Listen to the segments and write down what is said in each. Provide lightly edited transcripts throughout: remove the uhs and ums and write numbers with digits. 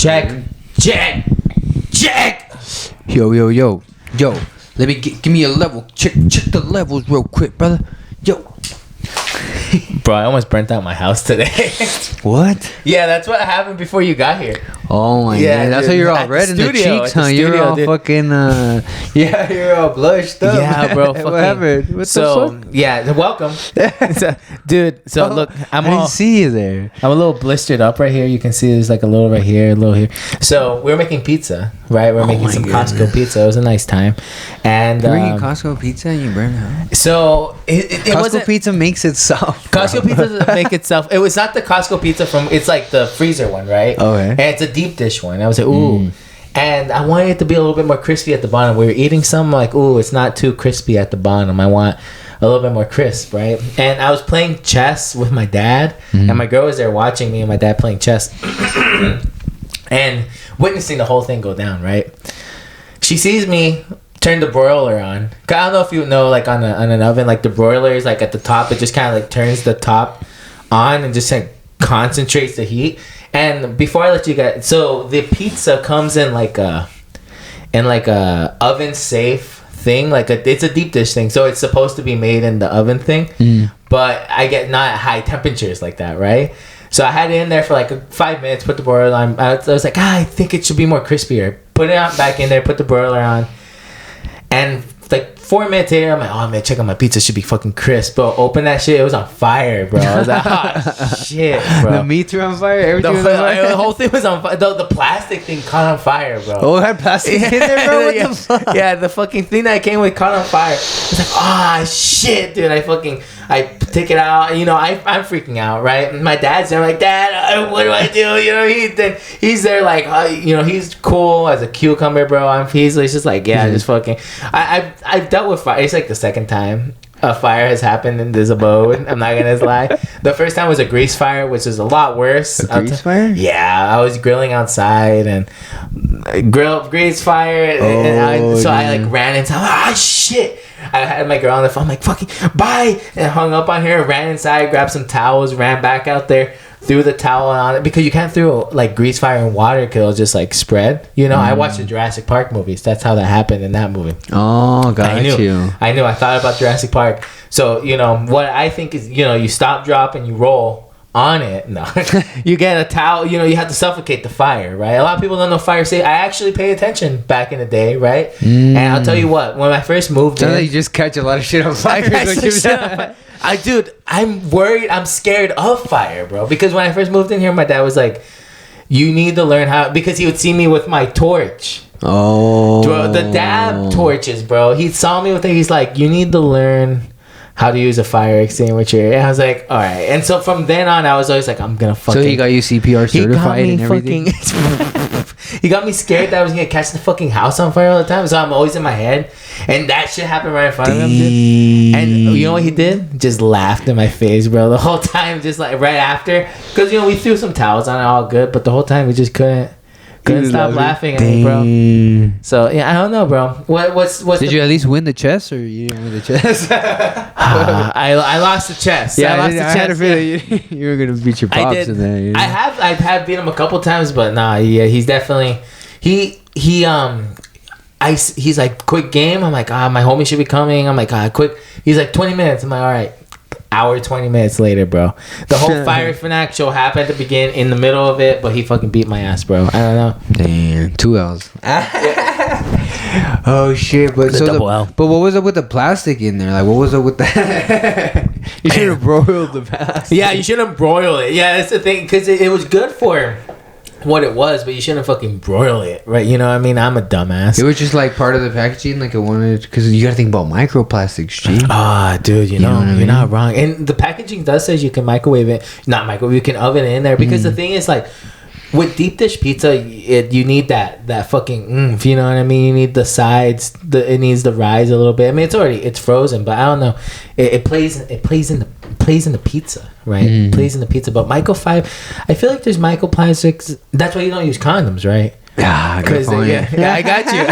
Check. Yo. Let me give me a level. Check the levels real quick, brother. Yo. Bro, I almost burnt out my house today. What? Yeah, that's what happened before you got here. Oh my Yeah, god. That's dude, why you're all at the red in the studio, cheeks, at the huh? You're studio, all dude. fucking yeah, you're all blushed up. Yeah, bro. What happened? What so, the fuck? yeah, welcome. Dude, so look, I didn't see you there. I'm a little blistered up right here. You can see there's like a little right here, a little here. So we're making pizza, right? We're making my some goodness. Costco pizza. It was a nice time. And You're eating Costco pizza and you burn out. so it Costco wasn't... pizza makes itself. Costco pizza doesn't make itself. It was not the Costco pizza from... It's like the freezer one, right? Okay. And it's a deep dish one. I was like, ooh. And I wanted it to be a little bit more crispy at the bottom. We were eating some like, ooh, it's not too crispy at the bottom. I want a little bit more crisp, right? And I was playing chess with my dad, and my girl was there watching me and my dad playing chess, and witnessing the whole thing go down, right? She sees me turn the broiler on. 'Cause I don't know if you know, like on an oven, like the broiler is like at the top. It just kind of like turns the top on and just like concentrates the heat. And before I let you guys, so the pizza comes in like a oven safe thing, like it's a deep dish thing, so it's supposed to be made in the oven thing. But I get not at high temperatures like that, right? So I had it in there for like 5 minutes, put the broiler on. I was like, I think it should be more crispier. Put it on back in there, put the broiler on, and like 4 minutes later, I'm like, oh man, check out my pizza, should be fucking crisp. Bro, open that shit, it was on fire, bro. I was like, oh shit, bro. The meats were on fire. Everything was on fire. The whole thing was on fire. The plastic thing caught on fire, bro. Oh, it had plastic in there, bro. What the fuck? Yeah, the fucking thing that I came with caught on fire. It's like, ah, shit, dude. I take it out. You know, I'm freaking out, right? And my dad's there, like, Dad, what do I do? You know, he's there, like, you know, he's cool as a cucumber, bro. He's just like, yeah, just fucking. I've dealt with fire. It's like the second time a fire has happened in this abode. I'm not gonna lie. The first time was a grease fire, which is a lot worse. A grease fire? Yeah, I was grilling outside and grease fire. So I like ran inside. Ah, shit. I had my girl on the phone. I'm like, fucking bye. And hung up on her, ran inside, grabbed some towels, ran back out there, threw the towel on it. Because you can't throw like grease fire and water because it'll just like spread. You know, I watched the Jurassic Park movies. That's how that happened in that movie. Oh, got you. I knew. I thought about Jurassic Park. So, you know, what I think is, you know, you stop, drop, and you roll on it. No. You get a towel. You know, you have to suffocate the fire, right? A lot of people don't know fire safety. I actually paid attention back in the day, right? And I'll tell you what, when I first moved in... Like you just catch a lot of shit on fire. Dude, I'm worried. I'm scared of fire, bro. Because when I first moved in here, my dad was like, you need to learn how... Because he would see me with my torch. Oh. Bro, the dab torches, bro. He saw me with it. He's like, you need to learn how to use a fire extinguisher. And I was like, all right. And so from then on, I was always like, I'm gonna fucking... So he got you CPR certified and everything? He got me scared that I was gonna catch the fucking house on fire all the time. So I'm always in my head. And that shit happened right in front of him, dude. And you know what he did? Just laughed in my face, bro. The whole time, just like right after. Because, you know, we threw some towels on it, all good. But the whole time, we just couldn't stop laughing at me, bro. So yeah, I don't know, bro. What's Did you at least win the chess, or you didn't win the chess? I lost the chess. Yeah, I lost the chess. I had a feeling you were gonna beat your pops. I did. In there, you know? I've had beat him a couple times, but nah, yeah, he's definitely he's like, quick game. I'm like, my homie should be coming. I'm like, quick. He's like 20 minutes. I'm like, all right. Hour 20 minutes later, bro. The whole Fire Fanatic show happened to begin in the middle of it, but he fucking beat my ass, bro. I don't know. Damn, 2 L's. Oh shit! But so L. But what was up with the plastic in there? Like, what was up with that? You should have broiled the plastic. Yeah, you shouldn't broil it. Yeah, that's the thing, because it was good for what it was, but you shouldn't fucking broil it, right? You know what I mean? I'm a dumbass. It was just like part of the packaging, like it wanted, because you gotta think about microplastics, G. Dude, you know what I mean? You're not wrong. And the packaging does says you can microwave it, you can oven it in there, because the thing is, like, with deep dish pizza, you need that fucking oomph, you know what I mean? You need the sides, it needs to rise a little bit. I mean, it's frozen, but I don't know. It plays in the pizza, right? It plays in the pizza. But microfiber, I feel like there's microplastics. That's why you don't use condoms, right? Ah, good point. Yeah, I got you,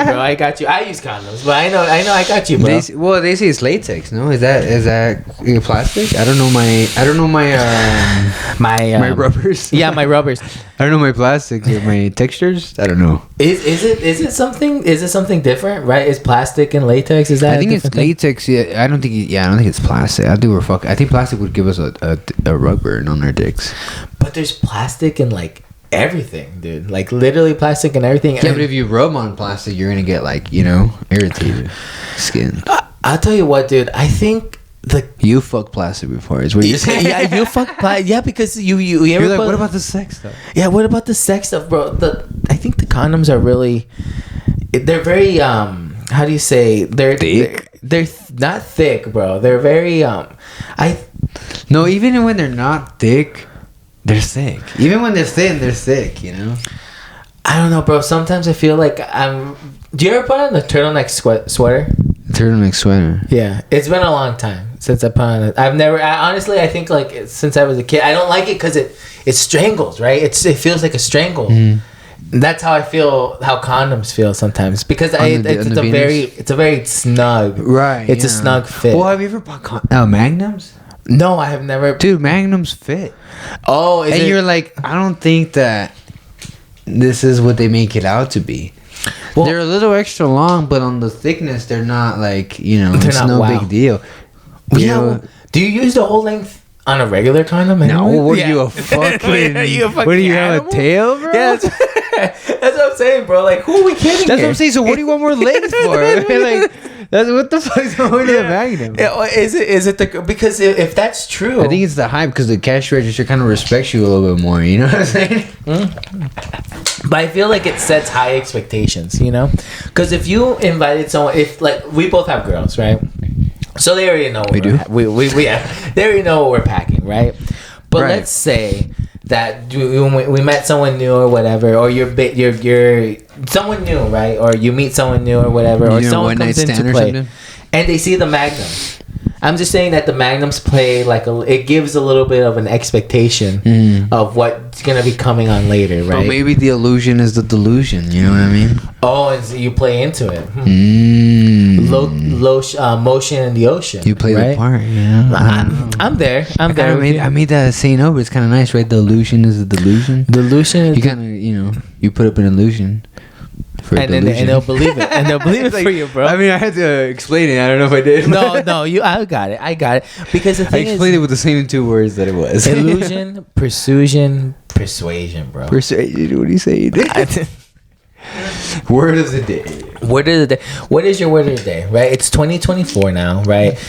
bro. I got you. I use condoms, but I know, I got you, bro. They say it's latex. No, is that plastic? I don't know my rubbers. Yeah, my rubbers. I don't know my plastic. My textures. I don't know. Is it something different? Right? Is plastic and latex? Is that? I think it's latex. Yeah, I don't think it's plastic. I think plastic would give us a rubber on our dicks. But there's plastic in like everything, dude. Like literally plastic and everything. Yeah, but if you rub on plastic, you're gonna get like irritated skin. I'll tell you what, dude. I think you fuck plastic before is what you're saying. Yeah, you fuck plastic. Yeah, because you You're like, what about the sex stuff? Yeah, what about the sex stuff, bro? I think the condoms are really. They're very how do you say they're thick? They're not thick, bro. They're very No, even when they're not thick, they're thick. Even when they're thin, they're thick. I don't know, bro. Sometimes I feel like Do you ever put on the turtleneck sweater? Turtleneck sweater. Yeah, it's been a long time since I put on it. Honestly, I think like since I was a kid, I don't like it because it strangles, right? It feels like a strangle. Mm. That's how I feel. How condoms feel sometimes because it's a very snug. Right. It's a snug fit. Well, have you ever bought Magnums? No, I have never. Dude, Magnums fit. Oh, you're like, I don't think that this is what they make it out to be. Well, they're a little extra long, but on the thickness, they're not like it's no big deal. Yeah. Do you use the whole length on a regular condom? No. What are you a fucking? What do you have a tail, bro? Yeah. That's what I'm saying, bro. Like, who are we kidding? That's what I'm saying. So what do you want more length for? Like, what the fuck's the point of the Magnum? Yeah, is it because if that's true, I think it's the hype because the cash register kind of respects you a little bit more. You know what I'm saying? But I feel like it sets high expectations. Because if you invited someone, if like we both have girls, right? So they already know we do. They already know what we're packing, right? But let's say that we met someone new or whatever, or you're someone new, right? Or you meet someone new or whatever, or someone comes into play, and they see the Magnum. I'm just saying that the Magnums play it gives a little bit of an expectation of what's gonna be coming on later, right? Well, maybe the illusion is the delusion. You know what I mean? Oh, and so you play into it. Motion in the ocean. You play the part. Yeah. I'm there. I made that saying over. It's kind of nice, right? The illusion is the delusion. Delusion is you kind of you put up an illusion. And they'll believe it. And they'll believe it for you, bro. I mean, I had to explain it. I don't know if I did. No, I got it. Because the thing I explained it with the same 2 words that it was. Illusion, persuasion, bro. Persuasion. What do you say? Word of the day. Word of the day. What is your word of the day, right? It's 2024 now, right?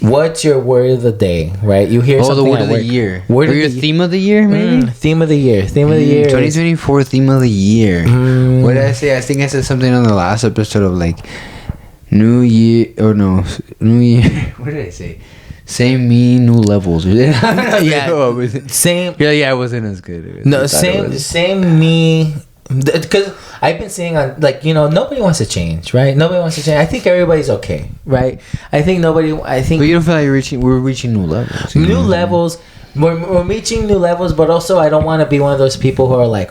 What's your word of the day, right? You hear something. The word of the year. Word of your theme of the year, maybe? Theme of the year. 2024 theme of the year. What did I say? I think I said something on the last episode of like New Year. New Year. What did I say? Same me, new levels. Yeah. Same. Yeah, it wasn't as good. No, same me. Because I've been seeing on nobody wants to change, right? Nobody wants to change. I think everybody's okay, right? I think. But you don't feel like we're reaching new levels. New levels. We're reaching new levels, but also I don't want to be one of those people who are like,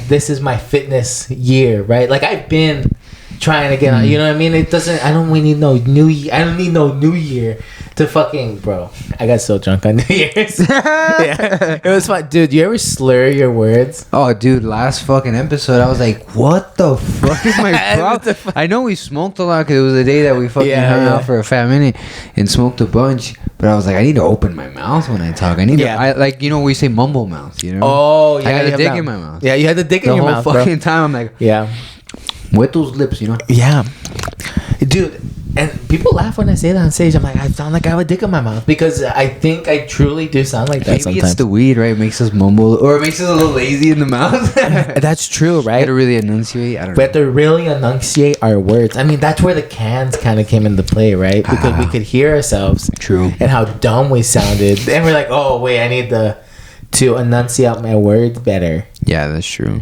this is my fitness year, right? Like I've been trying to get on. You know what I mean? It doesn't. I don't need no new year. I don't need no new year to fucking bro. I got so drunk on New Year's. Yeah, it was fun, dude. You ever slur your words? Oh, dude, last fucking episode, I was like, what the fuck is my problem? I know we smoked a lot because it was the day that we fucking hung out for a fat minute and smoked a bunch. But I was like, I need to open my mouth when I talk. I need to, we say mumble mouth, you know? Oh, yeah. I had a dick in my mouth. Yeah, you had the dick in your mouth, the whole fucking time. I'm like, wet those lips, you know? Yeah. Dude, and people laugh when I say that on stage. I'm like, I sound like I have a dick in my mouth because I think I truly do sound like that. Maybe it's the weed, right? It makes us mumble, or it makes us a little lazy in the mouth. That's true, right? We have to really enunciate. I don't know. We have to really enunciate our words. I mean, that's where the cans kind of came into play, right? Because we could hear ourselves. True. And how dumb we sounded. And we're like, oh, wait, I need to enunciate my words better. Yeah, that's true.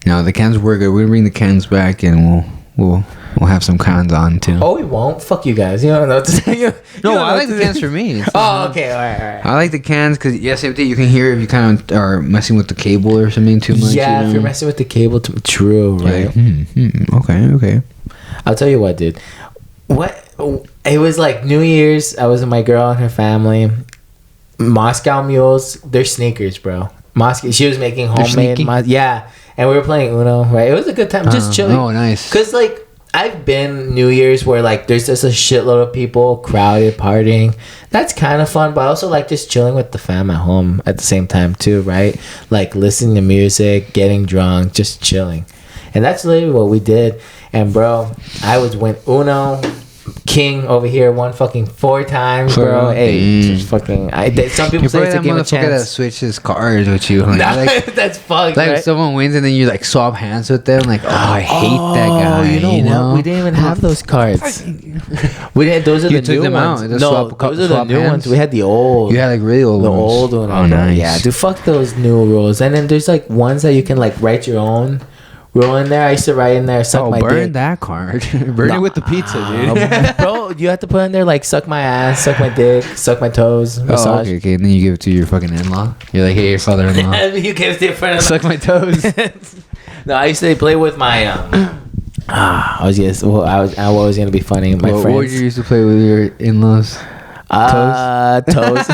No, the cans were good. We'll bring the cans back and we'll We'll have some cans on too. Oh, we won't. Fuck you guys. You don't know what to say. No, I like the cans for me. Oh, okay. All right. I like the cans because same thing. You can hear if you kind of are messing with the cable or something too much. Yeah, if you're messing with the cable, true, right? Yeah. Okay. I'll tell you what, dude. It was like New Year's. I was with my girl and her family. Moscow Mules. They're sneakers, bro. Moscow. She was making homemade. Yeah, and we were playing Uno. Right. It was a good time. Just chilling. Oh, nice. Cause like I've been New Year's where like there's just a shitload of people crowded partying. That's kind of fun, but I also like just chilling with the fam at home at the same time too, right? Like listening to music, getting drunk, just chilling. And that's literally what we did. And bro, I was win Uno King over here won fucking 4 times, bro. Hey, just fucking. Some people say it's a game of chance. That switches cards with you. Like, that's fucked. Like right? someone wins and then you like swap hands with them. Like, oh, I hate that guy. You know what? We didn't even have those cards. We didn't. Those are the new ones. No, those are the new ones. We had the old. You had like really old. The old one. Oh, nice. Yeah, dude. Fuck those new rules. And then there's like ones that you can like write your own. Roll in there. I used to write in there. Suck my dick. Burn that card. Burn it with the pizza, dude. Bro, you have to put in there like suck my ass, suck my dick, suck my toes, massage. Okay. And then you give it to your fucking in-law. You're like, hey, your father-in-law. You give it to your friend. Suck my toes. No, I used to play with my. I was gonna be funny. My friends. What did you used to play with your in-laws? Toes.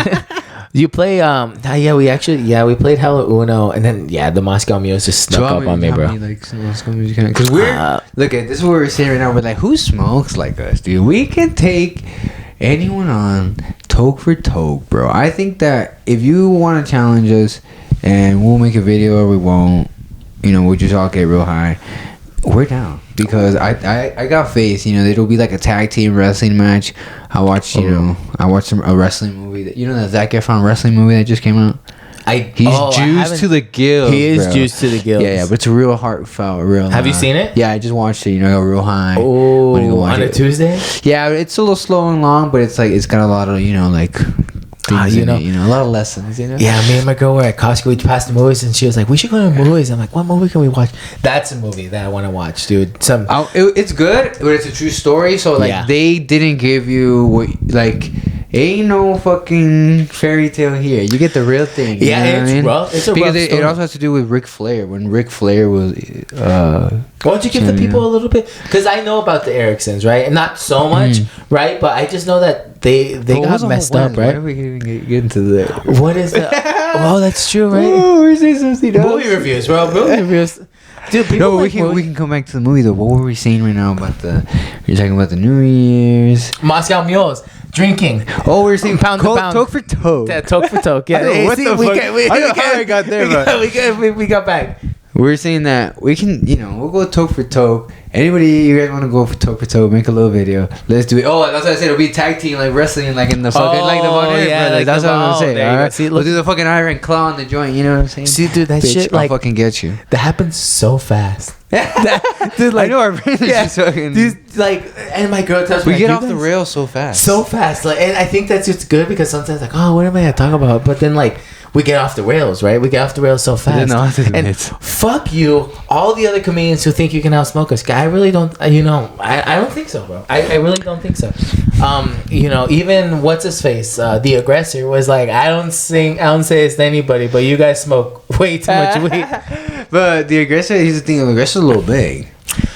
You play we played hella Uno, and then the Moscow Mules just snuck up on me, bro. Because look at this is what we're saying right now. We're like, who smokes like us, dude? We can take anyone on toke for toke, bro. I think that if you want to challenge us, and we'll make a video or we won't, we'll just all get real high. We're down because I got faith. It'll be like a tag team wrestling match. I watched a wrestling movie that Zac Efron wrestling movie that just came out. He's juiced to the gills. He is juiced to the gills. Yeah, but it's a real heartfelt, real. Have you seen it? Yeah, I just watched it. Go real high. Oh, on a Tuesday. Yeah, it's a little slow and long, but it's like it's got a lot of like. Things in it, a lot of lessons, Yeah, me and my girl were at Costco. We passed the movies, and she was like, "We should go to the movies." I'm like, "What movie can we watch?" That's a movie that I want to watch, dude. It's good, but it's a true story. So they didn't give you ain't no fucking fairy tale here. You get the real thing. Yeah, it's rough. It's a rough story. It also has to do with Ric Flair. When Ric Flair was, why don't you give the people a little bit? Because I know about the Ericksons, right? And not so much, right? But I just know that they got messed up, right? Why are we even get into that? What is that? Oh, that's true, right? Oh, we're saying something else. Movie reviews, bro. Movie reviews. Dude, we can come back to the movie though. What were we saying right now about you're talking about the New Year's Moscow Mules. Drinking. Oh, we're saying pound to pound. Toke for toke. Yeah, toke for toke. Yeah. Hey, what the fuck? I don't know how I got there, bro. We got back. We're saying that we can, we'll go toke for toke. Anybody you guys want to go for toke, make a little video. Let's do it. Oh, that's what I said. It'll be tag team, like wrestling, like in the fucking, like the Monday Brothers. That's what I'm gonna say. All right, see, we'll do the fucking iron claw on the joint. You know what I'm saying? See, dude, that bitch, shit I'll fucking get you. That happens so fast. Dude, I know our friends are just fucking. Dude, and my girl tells me we get off the rails so fast. And I think that's just good because sometimes what am I gonna talk about? But then we get off the rails, right? We get off the rails so fast. And fuck you, all the other comedians who think you can outsmoke us. I really don't. I don't think so, bro. I really don't think so. Even what's his face, the aggressor was like, I don't say it's to anybody, but you guys smoke way too much weed. But the aggressor, he's the thing. The aggressor's a little big.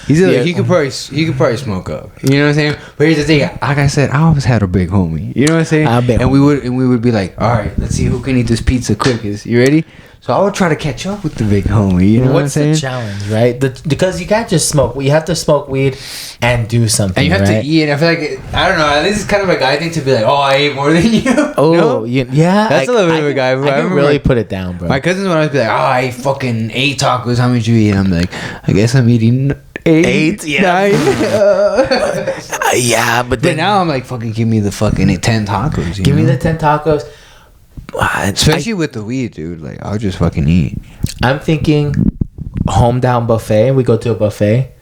He could probably smoke up. You know what I'm saying? But here's the thing. Like I said, I always had a big homie. You know what I'm saying? And we would be like, all right, let's see who can eat this pizza quickest. You ready? So I would try to catch up with the big homie. You know what I'm saying? What's the challenge, right? Because you can't just smoke. You have to smoke weed and do something. And you have to eat. I feel like I don't know. This is kind of a guy thing to be like, oh, I ate more than you. Oh, yeah. That's a little bit of a guy. I can really put it down, bro. My cousins would always be like, oh, I ate fucking 8 tacos. How much you eat? And I'm like, I guess I'm eating 8, 9. Yeah, but now I'm like, fucking give me the fucking 10 tacos. Give me the 10 tacos. Especially with the weed, dude. Like, I'll just fucking eat. I'm thinking home down buffet. We go to a buffet.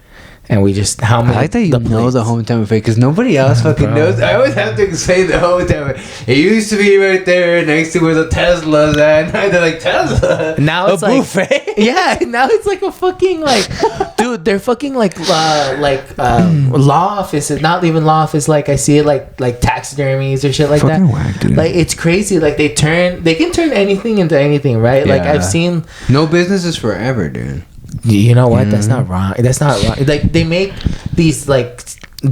And we just I like that you know the hometown buffet because nobody else fucking knows. I always have to explain the hometown buffet. It used to be right there next to where the Tesla's at. And they're like, Tesla? Now it's a buffet? Yeah, now it's like a fucking dude, they're fucking like law offices, not even law office. Like I see it like taxidermies or shit like fucking that. Whack, dude. Like it's crazy. Like they can turn anything into anything, right? Like Yeah. I've seen. No business is forever, dude. You know what? That's not wrong. That's not wrong. Like they make these like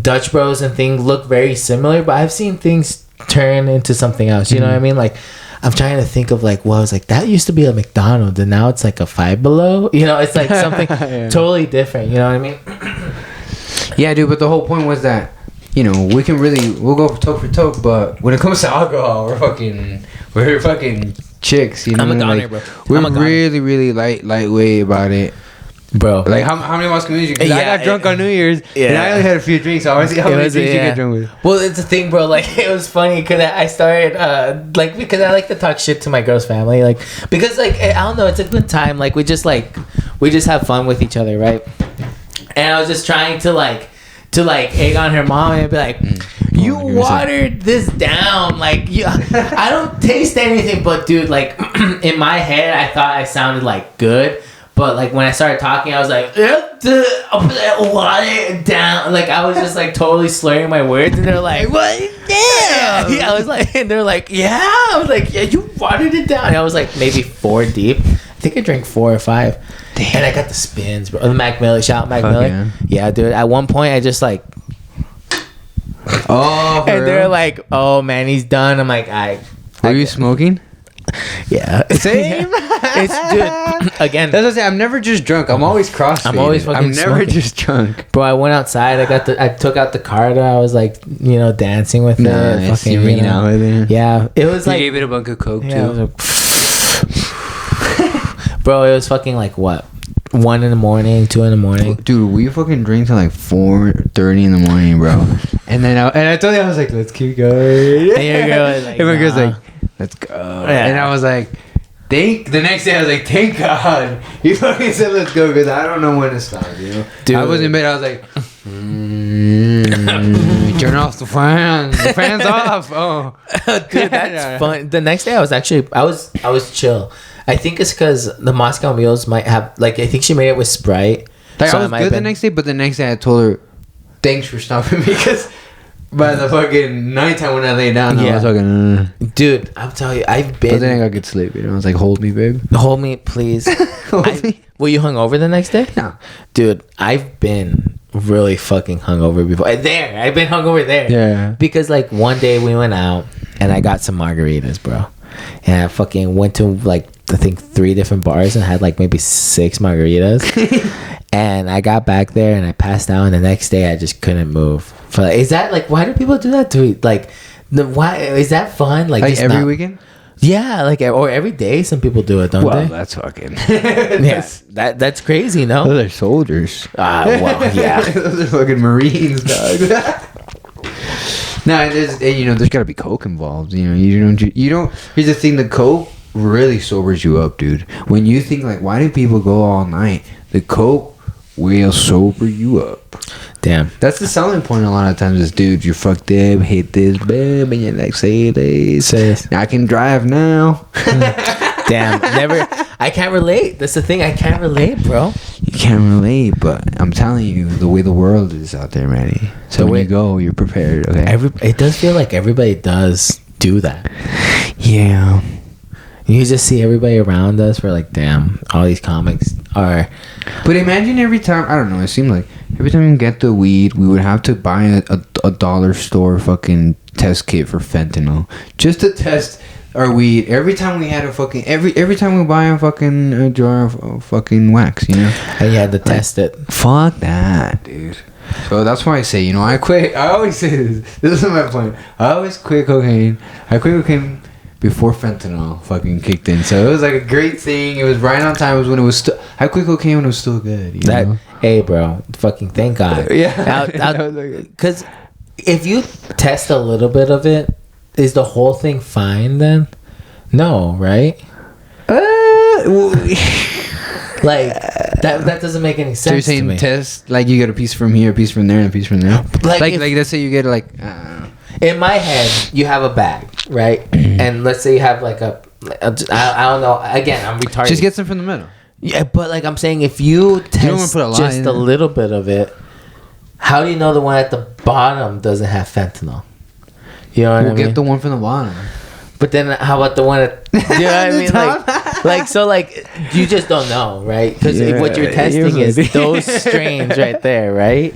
Dutch Bros and things look very similar, but I've seen things turn into something else. You know what I mean? Like I'm trying to think of like, well, I was like, that used to be a McDonald's and now it's like a Five Below. You know, it's like something totally different. You know what I mean? Yeah, dude. But the whole point was that, you know, we'll go toe for toe, but when it comes to alcohol, we're fucking chicks. You know, I'm a goner, like, bro. We're I'm a goner. really lightweight about it. Bro, Like how many months can we? Because I Yeah, got drunk on New Year's, and I only had a few drinks. So I want to see how many drinks you get drunk with. Well, it's the thing, bro. Like it was funny because I started because I like to talk shit to my girl's family, like because like I don't know, it's a good time. Like we just have fun with each other, right? And I was just trying to egg on her mom and be like, you watered this down. Like I don't taste anything, but dude, like in my head, I thought I sounded like good. But like when I started talking, I was like, water it down. Like I was just like totally slurring my words, and they're like, what? Yeah. I was like, and they're like, yeah. I was like, yeah, you watered it down. And I was like maybe 4 deep. I think I drank 4 or 5. Damn. And I got the spins, bro. The Mac Miller, shout out Mac Miller. Yeah, dude. At one point, I just like. Oh. And they're like, oh man, he's done. I'm like, Were you smoking? Yeah. Same. It's dude. Again, That's what I say. I'm never just drunk. I'm always cross. I'm always fucking I'm never smoking. just drunk. Bro, I went outside. I took out the Carter. I was like, you know, dancing with it. Fucking, you ringing out with it. Yeah, it was like. You gave it a bunch of coke Yeah, too. it was bro, it was fucking like what, 1 in the morning, 2 in the morning. Dude, we fucking drink till like 4:30 in the morning, bro. And then I told you, I was like, let's keep going. And your girl was like, and my girl's nah. like, let's go. Yeah. And I was like, the next day I was like, thank God you fucking said let's go, because I don't know when to stop, you know. Dude. I was in bed. I was like, turn off the fan. The fan's off. Oh, dude, that's fun. The next day I was chill. I think it's because the Moscow Mules might have like I think she made it with Sprite. like, So I it was might good have the been- next day, but the next day I told her, thanks for stopping me, because by the fucking nighttime when I lay down, I Yeah. was fucking. Dude, I'm telling you, I've But then I been. got good sleep. You know, I was like, hold me, babe. Hold me, please. Hold me. Were you hungover the next day? No. Dude, I've been really fucking hungover before. I've been hungover there. Yeah. Because like one day we went out and I got some margaritas, bro. And I fucking went to like I think 3 different bars and had like maybe 6 margaritas. And I got back there and I passed out. And the next day I just couldn't move. For like, is that like why do people do that to you? Like, why is that fun? Like just every not- weekend? Yeah, like or every day. Some people do it, don't Well, they? that's fucking. Yes, that's crazy. No. Those are soldiers. Well, yeah. Those are fucking Marines, dog. No, there's got to be coke involved. You know, you don't. Here's the thing: the coke really sobers you up, dude. When you think like, why do people go all night? The coke will sober you up. Damn. That's the selling point a lot of times is, dude, you're fucked up, hit this, babe, and you're like, say this. I can drive now. Damn. Never. I can't relate. That's the thing. I can't relate, bro. You can't relate, but I'm telling you, the way the world is out there, Manny. So The when way- you go, you're prepared, okay? It does feel like everybody does do that. Yeah. You just see everybody around us. We're like, damn, all these comics are. But imagine every time, I don't know, it seemed like every time we get the weed, we would have to buy a dollar store fucking test kit for fentanyl. Just to test our weed. Every time we had a fucking, every time we buy a fucking jar of fucking wax, you know? And you had to test it. Fuck that, dude. So that's why I say, you know, I quit. I always say this. This is my point. I always quit cocaine. I quit cocaine before fentanyl fucking kicked in. So it was like a great thing. It was right on time. It was when it was still. I quit cocaine when it was still good. You know? Hey, bro. Fucking thank God. Yeah. Because if you test a little bit of it, is the whole thing fine then? No, right? Like that doesn't make any sense. So you're saying to me. test, like you get a piece from here, a piece from there, and a piece from there? Like Like, if- let's say you get like... In my head, you have a bag, right? And let's say you have like I don't know. Again, I'm retarded. just get some from the middle. Yeah, but like I'm saying, if you test just a little bit of it, how do you know the one at the bottom doesn't have fentanyl? You know what I mean? Get the one from the bottom. But then how about the one at... You know what I mean? Like, you just don't know, right? Because what you're testing is those strains right there, right?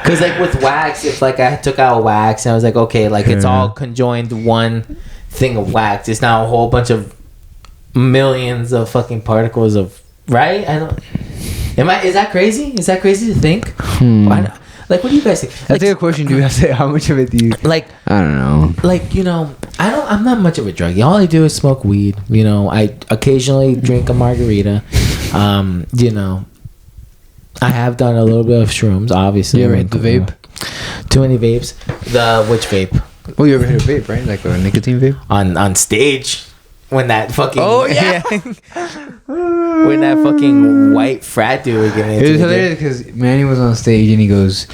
Because like with wax, if like I took out wax and I was like, okay, like it's all conjoined one thing of wax. It's now a whole bunch of millions of fucking particles of... Right? I don't... Is that crazy? Is that crazy to think? Like, what do you guys think? That's a good question. Do you have to say how much of it do you... Like... I don't know. Like, you know, I'm not much of a druggie. All I do is smoke weed. You know, I occasionally drink a margarita. You know, I have done a little bit of shrooms, obviously. You ever hit the vape? Too many vapes. Which vape? Oh, you ever hit a vape, right? Like a nicotine vape? On stage. When that fucking... Oh, yeah. When that fucking white frat dude was getting into it was hilarious because Manny was on stage and he goes...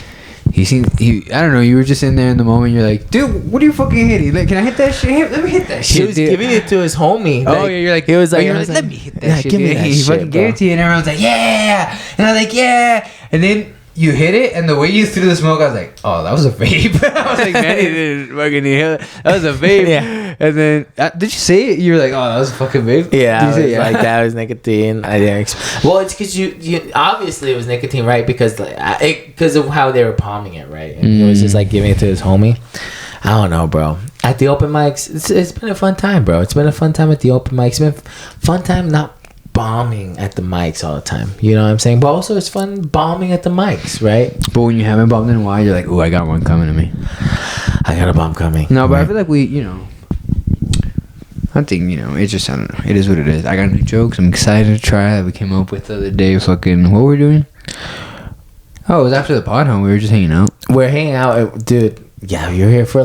I don't know, you were just in there in the moment, you're like, dude, what are you fucking hitting? Like, can I hit that shit? Let me hit that shit. He was giving it to his homie. Oh, yeah, you're like, he was like, let me hit that shit. Give me that he shit, fucking gave it to you and everyone's like, yeah. And I was like, yeah. And then you hit it, and the way you threw the smoke, I was like, oh, that was a vape. I was like, man, he didn't fucking hit it. That was a vape. Yeah. And then, did you say it? You were like, oh, that was a fucking vape? Yeah, did you say, like, that was nicotine. I didn't well, it's because you obviously it was nicotine, right? Because of how they were palming it, right? And he was just, like, giving it to his homie. I don't know, bro. At the open mics, it's been a fun time, bro. It's been a fun time at the open mics. It's been a fun time not bombing at the mics all the time, you know what I'm saying? But also it's fun bombing at the mics, right? But when you haven't bombed in a while, you're like, oh, I got one coming to me. I got a bomb coming. No, but I feel like I think, it's just, I don't know. It is what it is. I got new jokes. I'm excited to try that we came up with the other day. Fucking, what were we doing? Oh, it was after the pod, huh? We were just hanging out. We're hanging out, dude. Yeah, you're here for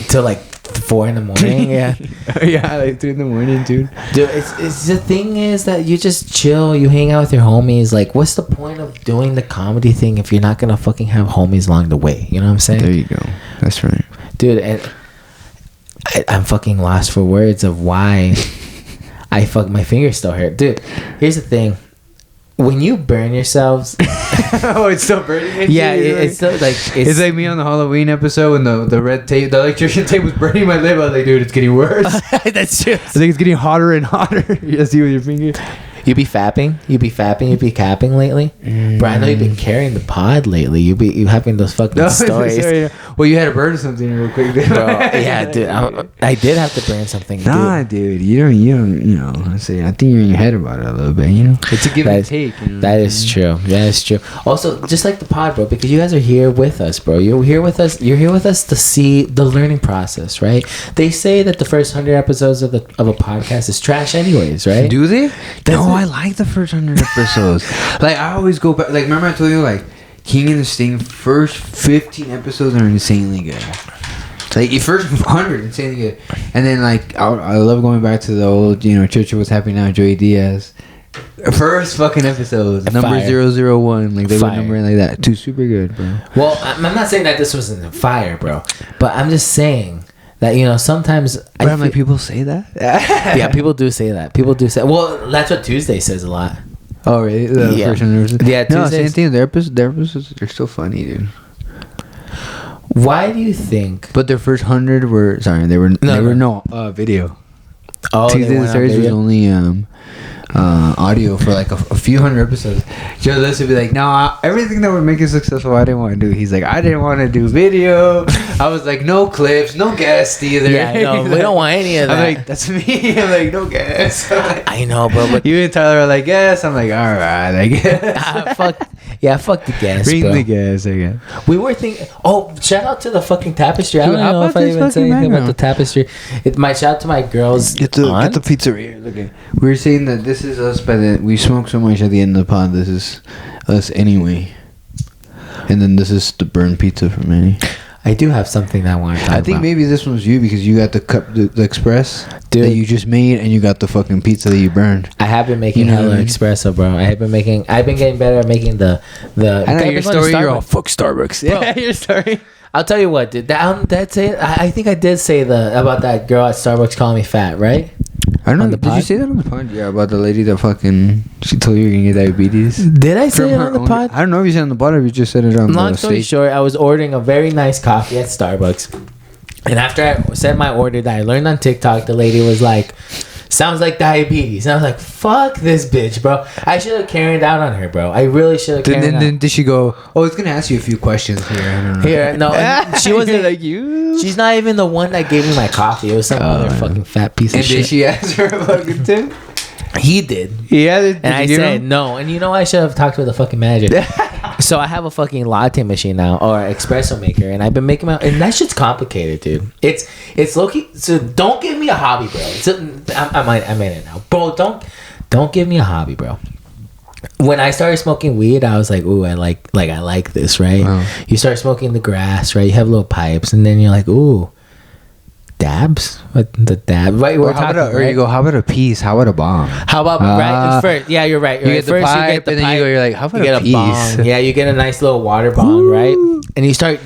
till 4 in the morning. Yeah. Yeah, like 3 in the morning, dude. Dude, it's the thing is that you just chill, you hang out with your homies. Like, what's the point of doing the comedy thing if you're not gonna fucking have homies along the way? You know what I'm saying? There you go. That's right, dude. And I'm fucking lost for words of why my fingers still hurt, dude. Here's the thing. When you burn yourselves... Oh, it's still burning? Yeah, it's still like... It's like me on the Halloween episode when the red tape, the electrician tape was burning my lip. I was like, dude, it's getting worse. That's true. I think it's getting hotter and hotter. You see with your finger. You be fapping? You be capping lately? Bro, I know you've been carrying the pod lately. You having those fucking stories. Sorry. Well, you had to burn something real quick. Bro, yeah, dude. I did have to burn something. Nah, dude. You don't, I think you're in your head about it a little bit, It's a give and take. That is true. That is true. Also, just like the pod, bro, because you guys are here with us, bro. You're here with us to see the learning process, right? They say that the first 100 episodes of a podcast is trash anyways, right? Do they? No, I like the first 100 episodes. Like, I always go back. Like, remember I told you, like, King and the Sting first 15 episodes are insanely good. Like, your first 100 insanely good. And then, like, I love going back to the old, Church of What's Happening Now, Joey Diaz. First fucking episodes. Number 001. Like, they were numbering like that. Too super good, bro. Well, I'm not saying that this wasn't a fire, bro. But I'm just saying... that sometimes like people say that. Yeah, people do say that. Well, that's what Tuesday says a lot. Oh really? Yeah, Tuesday. No, same thing. Their episodes are still funny, dude. Why do you think? But their first 100 were no video. Oh, Tuesdays Thursdays was only audio for like a few hundred episodes. Joe List would be like, no, everything that would make it successful I didn't want to do. He's like, I didn't want to do video. I was like, no clips, no guests either. Yeah, no, we don't want any of that. I'm like, that's me. I'm like, no guests. I know, bro, but you and Tyler are like, yes. I'm like, all right, I guess. Fuck the guests. Bring bro. the guests again. We were thinking. Oh, shout out to the fucking tapestry. I don't know if I even said anything about the tapestry. Shout out to my girls. Get the pizzeria. Okay, we were saying that this is us, but we smoke so much at the end of the pod. This is us anyway. And then this is the burnt pizza for Manny. I do have something that I want to talk about. I think maybe this one was you because you got the cup, the express that you just made, and you got the fucking pizza that you burned. I have been making hella espresso, bro. I've been getting better at making the. I know your story. You're all fuck Starbucks. Yeah, your story. I'll tell you what, dude. That's it. I think I did say about that girl at Starbucks calling me fat, right? I don't know. On the Did you pod? say that on the pod? Yeah, about the lady that fucking she told you you're gonna get diabetes. Did I say From it her on the own- pod? I don't know if you said it on the pod or if you just said it on Long the story stage. short, I was ordering a very nice coffee at Starbucks, and after I said my order that I learned on TikTok, the lady was like, "Sounds like diabetes," and I was like, "Fuck this bitch, bro! I should have carried out on her, bro. I really should have carried Then out." did she go? Oh, it's gonna ask you a few questions here. I don't know. Here, no, and she wasn't like you. She's not even the one that gave me my coffee. It was some other fucking fat piece of And shit. did she ask her about good tip? He did. Yeah. And I said no. And you know, I should have talked with the fucking manager. So I have a fucking latte machine now, or espresso maker, and I've been making my. And that shit's complicated, dude. It's low-key. So don't give me a hobby, bro. I made it now, bro. Don't give me a hobby, bro. When I started smoking weed, I was like, "Ooh, I like this, right?" Wow. You start smoking the grass, right? You have little pipes, and then you're like, "Ooh, dabs? What the dab?" Right? We're how talking. about Right? you go? How about a piece? How about a bomb? How about right first? Yeah, you're right. You get the First, pipe, and then you go. You're like, how about you get a a piece? bong. Yeah, you get a nice little water bong, right? And you start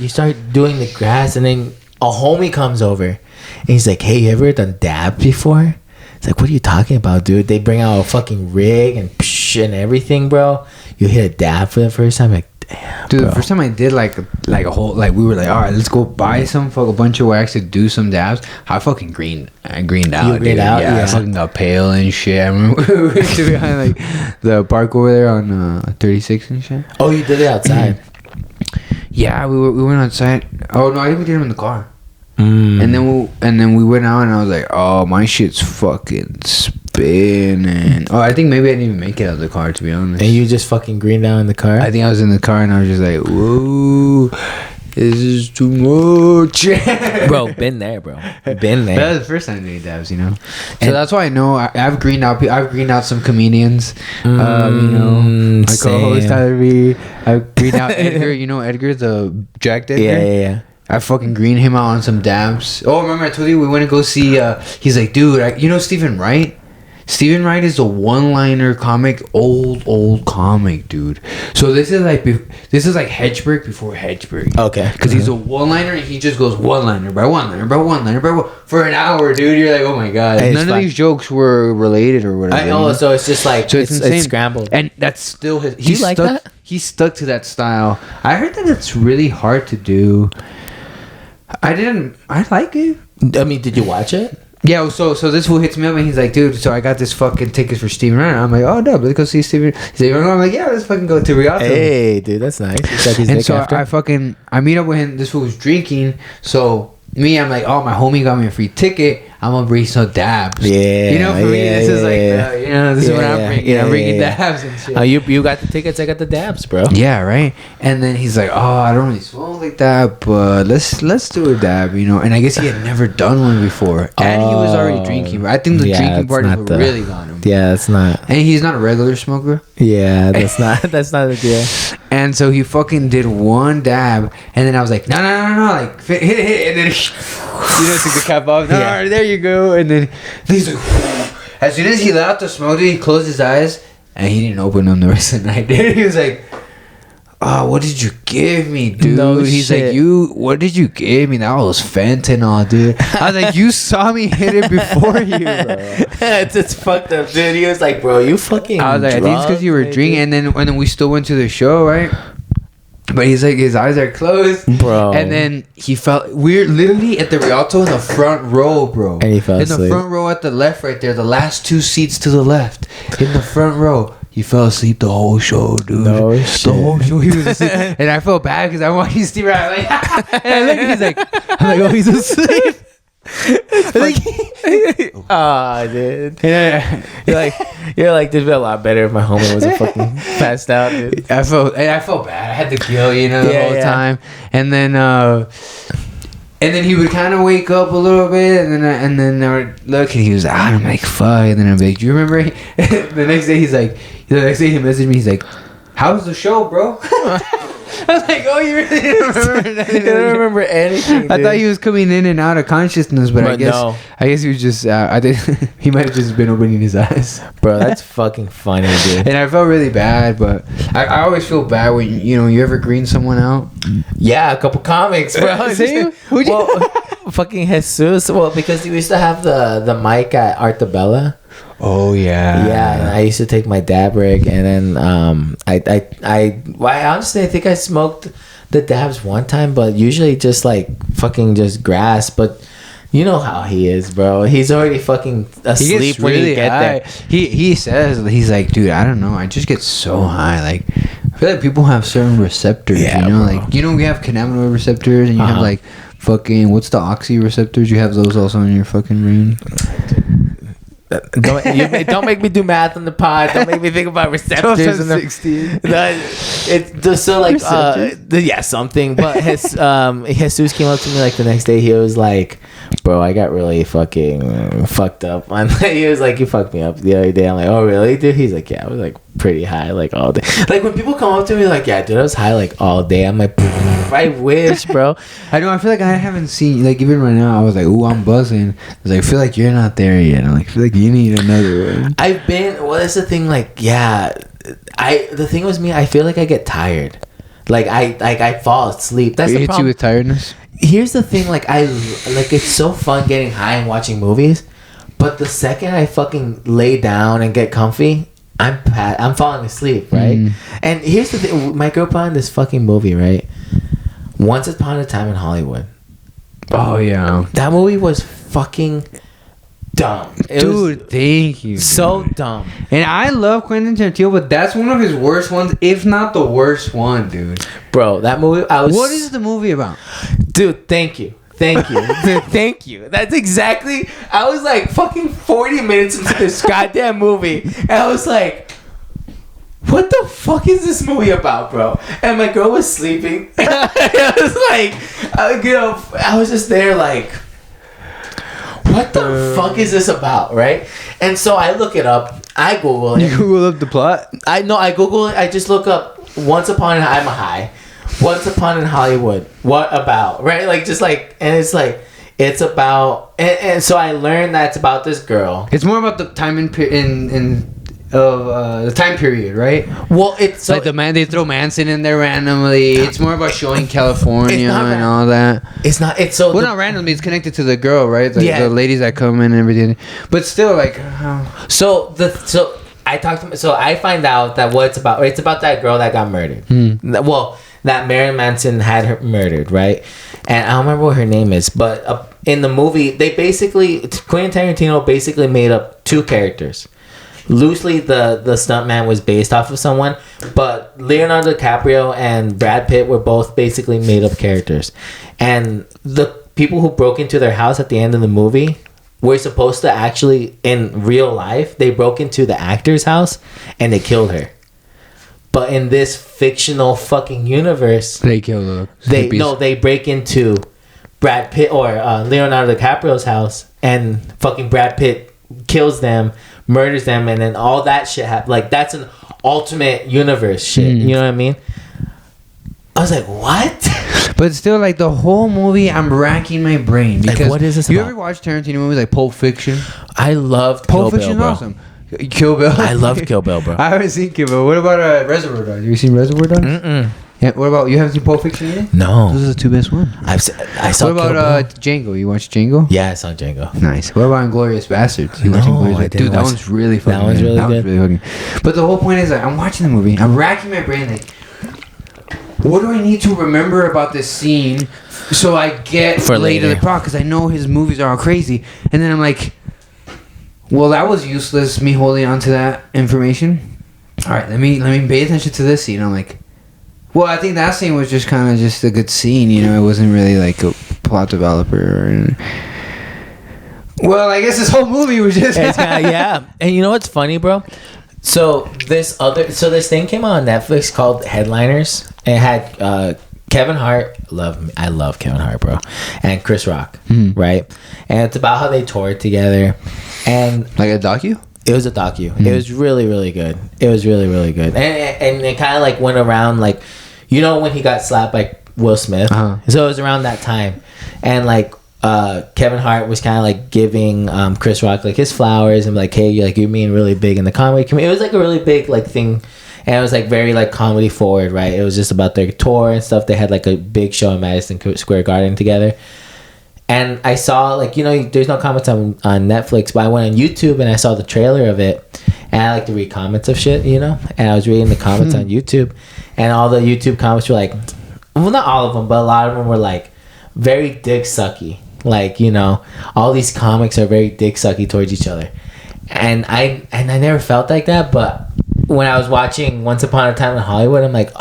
doing the grass, and then a homie comes over, and he's like, "Hey, you ever done dab before?" It's like, "What are you talking about, dude?" They bring out a fucking rig and psh and everything, bro. You hit a dab for the first time, like, damn, Dude, bro. the first time I did like a whole we were like, all right, let's go buy a bunch of wax to do some dabs. I fucking greened out. greened dude. out? Yeah, I Yeah. fucking got pale and shit. I remember we went to behind like the park over there on 36 and shit. Oh, you did it outside. Yeah, we went outside. Oh no, I think we did them in the car. Mm. And then we went out and I was like, oh, my shit's fucking spinning. Oh, I think maybe I didn't even make it out of the car, to be honest. And you just fucking greened out in the car. I think I was in the car and I was just like, whoa, this is too much. Bro, been there, bro. Been there. That was the first time doing dabs, you know. So that's why I know I've greened out. I've greened out some comedians. You know, my co-host same. Tyler B. I've greened out Edgar. You know Edgar, the Jack Edgar. Yeah. I fucking greened him out on some dabs. Oh, remember I told you we went to go see. He's like, dude, you know Stephen Wright. Stephen Wright is a one-liner comic, old comic, dude. So this is like Hedgeberg before Hedgeberg. Okay. Because he's a one-liner and he just goes one-liner by one-liner by one-liner by one for an hour, dude. You're like, oh my god. Hey, None of these jokes were related or whatever. I know, so it's just like So it's insane. scrambled. And that's still his. Do you like that? He stuck to that style. I heard that it's really hard to do. I like it. I mean, did you watch it? Yeah, so this fool hits me up and he's like, dude, so I got this fucking tickets for Steven Wright. I'm like, oh no, let's go see Steven. He's like, I'm like, yeah, let's fucking go to Rialto. Hey, dude, that's nice. You suck his And dick so after? I meet up with him. This fool was drinking. So I'm like, oh, my homie got me a free ticket. I'm gonna bring some dabs. Yeah, you know, for me, this is like, this is what I'm bringing. Yeah, I'm bringing yeah. dabs and shit. Oh, you got the tickets. I got the dabs, bro. Yeah, right. And then he's like, "Oh, I don't really smoke like that, but let's do a dab, you know." And I guess he had never done one before, and he was already drinking. But I think the drinking it's part not is the- what really got him. Yeah, that's not. And he's not a regular smoker. Yeah, that's not. That's not the deal. And so he fucking did one dab, and then I was like, no, like hit it, and then took the cap off. No, Yeah. there you go. And then he's like, as soon as he let out the smoke, dude, he closed his eyes, and he didn't open them the rest of the night. Dude, he was like, oh, what did you give me, dude? No He's shit. like, what did you give me? That was fentanyl, dude. I was like, you saw me hit it before you, bro. it's fucked up, dude. He was like, bro, you fucking. I was like, I think it's because you were drunk, drinking, and then we still went to the show, right? But he's like, his eyes are closed, Bro. And then we're literally at the Rialto in the front row, bro. And he fell in asleep. the front row at the left, right there, the last two seats to the left, in the front row. He fell asleep the whole show, dude. No The shit. whole show he was asleep, and I felt bad because I watched Steve Wright, like, and I look, he's like, I'm like, oh, he's asleep. Ah, dude. And You're like, this would be a lot better if my homie wasn't fucking passed out, dude. I felt bad. I had the guilt, the Yeah, whole yeah. time. And then he would kind of wake up a little bit, and then I would look, and he was out. I'm like, fuck. And then I'm like, do you remember? The next day he messaged me. He's like, how was the show, bro? I was like, oh, you really don't remember that? I don't remember anything. I thought he was coming in and out of consciousness, but I no. guess he was just. I think he might have just been opening his eyes. Bro, that's fucking funny, dude. And I felt really bad, but I always feel bad when you ever green someone out. Yeah, a couple comics, bro. See? Well, fucking Jesus. Well, because we used to have the mic at Artabella. Oh yeah. Yeah, and I used to take my dab rig, and then honestly I think I smoked the dabs one time, but usually just like fucking just grass. But you know how he is, bro. He's already fucking asleep when you get there. He says he's like, dude, I don't know. I just get so high. Like I feel like people have certain receptors. Yeah, bro. Like we have cannabinoid receptors, and you have like fucking what's the oxy receptors? You have those also in your fucking brain. Don't make me do math on the pod. Don't make me think about receptors and 16. It's so like something. But Jesus came up to me like the next day. He was like, "Bro, I got really fucking fucked up." And he was like, "You fucked me up the other day." I'm like, "Oh really, dude?" He's like, "Yeah, I was like pretty high like all day." Like when people come up to me like, "Yeah, dude, I was high like all day." I'm like, I wish, bro. I know. I feel like I haven't seen like even right now. I was like, "Ooh, I'm buzzing." I was like, "I feel like you're not there yet." I'm like, "I feel like you need another one." I've been. Well, that's the thing. Like, yeah, the thing was me. I feel like I get tired. Like I fall asleep. That's the problem. You with tiredness. Here's the thing. Like it's so fun getting high and watching movies, but the second I fucking lay down and get comfy, I'm falling asleep, right? And here's the thing. My girl put on this fucking movie, right? Once Upon a Time in Hollywood. Oh yeah, that movie was fucking dumb. Dude, thank you. So dumb. And I love Quentin Tarantino, but that's one of his worst ones, if not the worst one, dude. Bro, that movie. What is the movie about? Dude, thank you. Thank you. That's exactly. I was like fucking 40 minutes into this goddamn movie, and I was like, what the fuck is this movie about, bro? And my girl was sleeping. I was like, I was just there like, what the fuck is this about, right? And so I look it up. I Google it. You Google up the plot? I Google it. I just look up Once Upon in Hollywood. What about? Right? Like, just like, and it's like, it's about, and so I learned that it's about this girl. It's more about the time the time period, right? Well, it's so, like they throw Manson in there randomly. It's more about showing California and all that. It's not. It's so. Well, not randomly. It's connected to the girl, right? The ladies that come in and everything. But still, like. So I talked to. So I find out that what it's about. It's about that girl that got murdered. Well, that Marilyn Manson had her murdered, right? And I don't remember what her name is, but in the movie, Quentin Tarantino basically made up two characters. Loosely, the stuntman was based off of someone, but Leonardo DiCaprio and Brad Pitt were both basically made up characters. And the people who broke into their house at the end of the movie were supposed to actually, in real life, they broke into the actor's house and they killed her. But in this fictional fucking universe, they kill her. They break into Brad Pitt or Leonardo DiCaprio's house, and fucking Brad Pitt kills them, murders them, and then all that shit happens. Like, that's an alternate universe shit. You know what I mean? I was like, what? But still, like, the whole movie, I'm racking my brain because like, what is this you about? Ever watch Tarantino movies like Pulp Fiction? I loved Pulp Fiction. Awesome. Kill Bill. I love Kill Bill, bro. I haven't seen Kill Bill. What about Reservoir Dogs? Have you seen Reservoir Dogs? Yeah. What about you? Haven't seen Pulp Fiction either? No. Those are the two best ones. I saw. What about Django? You watched Django? Yeah, I saw Django. Nice. What about Inglourious Bastards? You watched Inglourious Bastards? Dude, that one's really fucking good. That one's really good. But the whole point is, like, I'm watching the movie. I'm racking my brain, like, what do I need to remember about this scene so I get for later the plot? Because I know his movies are all crazy. And then I'm like, well, that was useless, me holding on to that information. All right, let me pay attention to this scene. I'm like, well, I think that scene was just kind of just a good scene. You know, it wasn't really like a plot developer. Well, I guess this whole movie was just yeah. And you know what's funny, bro? So this thing came on Netflix called Headliners. And it had Kevin Hart. I love Kevin Hart, bro, and Chris Rock, right? And it's about how they toured together, and like a docu. It was a docu. It was really, really good. It was really, really good, and it kind of like went around like, you know, when he got slapped by Will Smith. So it was around that time, and like Kevin Hart was kind of like giving Chris Rock like his flowers and like, hey, you're being really big in the comedy community. It was like a really big like thing, and it was like very like comedy forward, right? It was just about their tour and stuff. They had like a big show in Madison Square Garden together. And I saw, like, you know, there's no comments on Netflix, but I went on YouTube and I saw the trailer of it. And I like to read comments of shit, you know? And I was reading the comments on YouTube. And all the YouTube comments were like, well, not all of them, but a lot of them were like very dick sucky. Like, you know, all these comics are very dick sucky towards each other. And I never felt like that. But when I was watching Once Upon a Time in Hollywood, I'm like,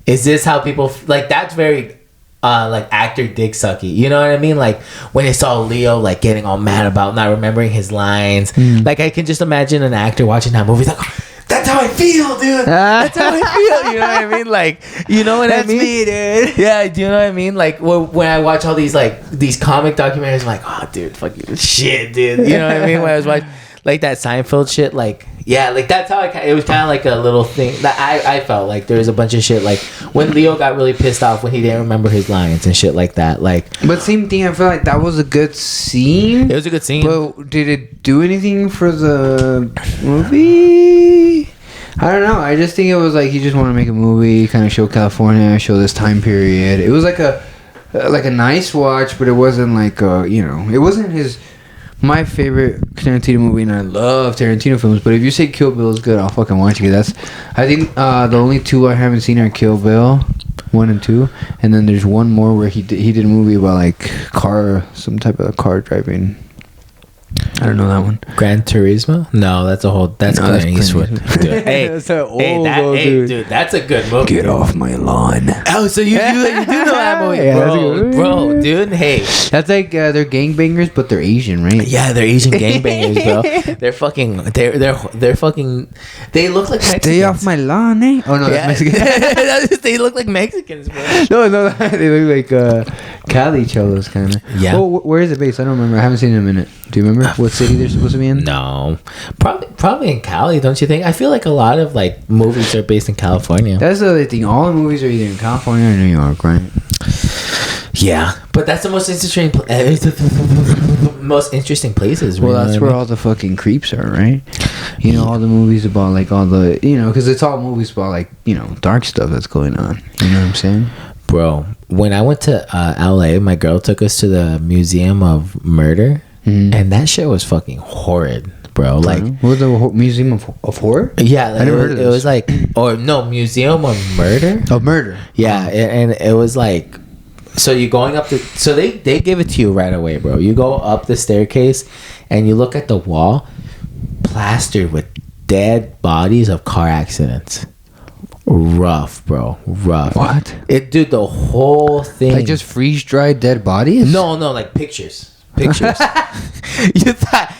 is this how people... Like, that's very... like actor dick sucky, you know what I mean? Like when I saw Leo like getting all mad about not remembering his lines, like I can just imagine an actor watching that movie like, that's how I feel, dude. That's how I feel. You know what I mean? Like, you know what I mean? That's me, dude. Yeah, do you know what I mean? Like when I watch all these like these comic documentaries, I'm like, oh, dude, fucking shit, dude. You know what I mean? When I was watching like that Seinfeld shit, like. Yeah, like that's how it was kind of like a little thing that I felt like there was a bunch of shit like when Leo got really pissed off when he didn't remember his lines and shit like that. Like, but same thing. I feel like that was a good scene. It was a good scene. But did it do anything for the movie? I don't know. I just think it was like he just wanted to make a movie, kind of show California, show this time period. It was like a nice watch, but it wasn't like you know, it wasn't my favorite Tarantino movie, and I love Tarantino films, but if you say Kill Bill is good, I'll fucking watch it. That's, I think the only two I haven't seen are Kill Bill 1 and 2, and then there's one more where he did a movie about like some type of car driving. I don't know that one. Gran Turismo? No, that's Clint Eastwood. Dude, hey, that's dude, that's a good movie. Get off my lawn. Oh, so you do know that movie, yeah, bro, dude. Hey, that's like they're gangbangers, but they're Asian, right? Yeah, they're Asian gangbangers, bro. They're fucking. They're fucking. They look like Mexicans. Stay off my lawn, eh? Oh no, yeah. that's Mexican. They look like Mexicans, bro. No, they look like Cali cholos, kind of. Yeah. Oh, where is it based? I don't remember. I haven't seen it in a minute. Do you remember what city they're supposed to be in? No, probably in Cali, don't you think? I feel like a lot of like movies are based in California. That's the other thing. All the movies are either in California or New York, right? Yeah, but that's the most interesting places. Well, that's where all the fucking creeps are, right? You know, all the movies about like all the, you know, because it's all movies about like, you know, dark stuff that's going on. You know what I'm saying? Bro, when I went to LA, my girl took us to the Museum of Murder. And that shit was fucking horrid, bro. Like, what was the Museum of Horror? Yeah, like, I never heard of this. It was like, or no, Museum of Murder. Of Murder. Yeah, and it was like, so you're going up so they give it to you right away, bro. You go up the staircase and you look at the wall, plastered with dead bodies of car accidents. Rough, bro. Rough. What? Dude, the whole thing. Like just freeze dried dead bodies? No, like pictures. Pictures. you thought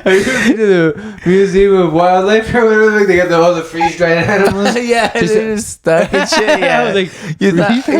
Are you going to the Museum of Wildlife or whatever? They got all the freeze dried animals. Yeah, they're just stuck and shit. Yeah, I was like, you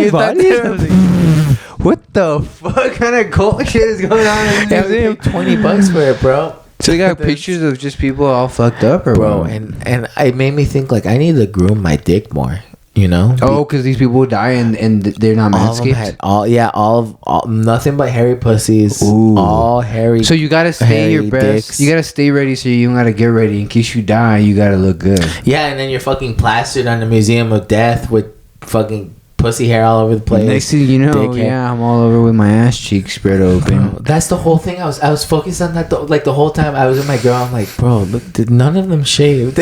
thought I was like, what the fuck kind of cult shit is going on in the museum? $20 for it, bro. So they got pictures of just people all fucked up, or bro, what? and it made me think like I need to groom my dick more. You know? Oh, because these people die and they're not manscaped? All nothing but hairy pussies. Ooh. All hairy. So you gotta stay your best. Dicks. You gotta stay ready so you don't gotta get ready. In case you die, you gotta look good. Yeah, and then you're fucking plastered on the Museum of Death with fucking pussy hair all over the place. Next thing you know, yeah, I'm all over with my ass cheeks spread open. Bro, that's the whole thing. I was focused on that like the whole time I was with my girl. I'm like, bro, look, did none of them shave?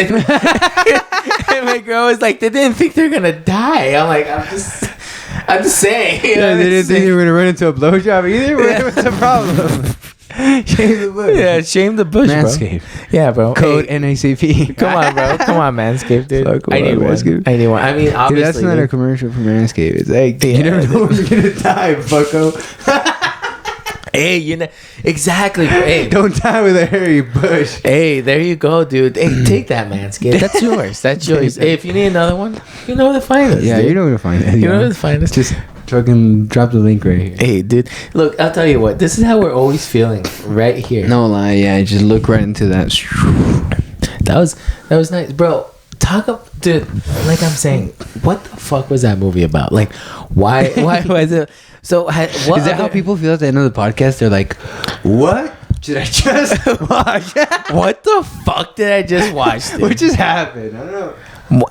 And my girl was like, they didn't think they're gonna die. I'm like, I'm just saying. You know, they didn't think they were gonna run into a blowjob either. Yeah. What's the problem? Shame the bush. Yeah, shame the bush, Manscaped. Bro. Yeah, bro. Code NACP. Come on, bro. Come on, Manscaped, dude. I need one. I mean, obviously. Dude, that's not a commercial for Manscaped. It's like, you never know when you're gonna die, bucko. Hey, you know exactly. Hey, don't die with a hairy bush. Hey, there you go, dude. Hey, take that, Manscaped. That's yours. That's yours. Hey, if you need another one, you know where to find us. Yeah, dude. You know where to find us. You know where to find us. Just fucking drop the link right here. Hey, dude. Look, I'll tell you what. This is how we're always feeling right here. No lie. Yeah, just look right into that. That was nice, bro. Dude. Like I'm saying, what the fuck was that movie about? Like, why was it? So, what is that how people feel at the end of the podcast? They're like, "What did I just watch? What the fuck did I just watch? Dude? What just happened? I don't know.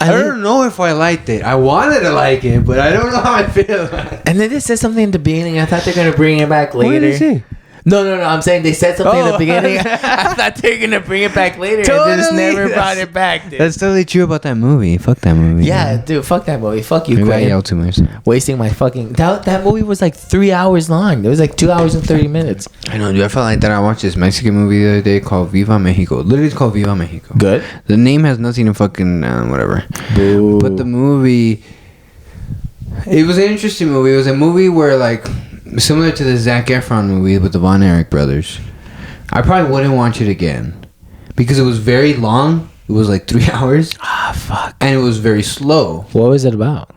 I don't know if I liked it. I wanted to like it, but I don't know how I feel. And then they said something in the beginning. I thought they're gonna bring it back later. What did they say? No. I'm saying they said something in the beginning. I thought they were gonna bring it back later, Totally. and they just never brought it back, dude. That's totally true about that movie. Fuck that movie. Yeah, dude. Fuck that movie. Fuck you, Maybe I Quentin. yelled too much. Wasting my fucking... That movie was like 3 hours long. It was like 2 hours and 30 minutes. I know, dude. I felt like that. I watched this Mexican movie the other day called Viva Mexico. Literally, it's called Viva Mexico. Good. The name has nothing to fucking whatever. Boo. But the movie, it was an interesting movie. It was a movie where, like, similar to the Zac Efron movie with the Von Erich brothers. I probably wouldn't watch it again because it was very long. It was like 3 hours. Ah, fuck. And it was very slow. What was it about?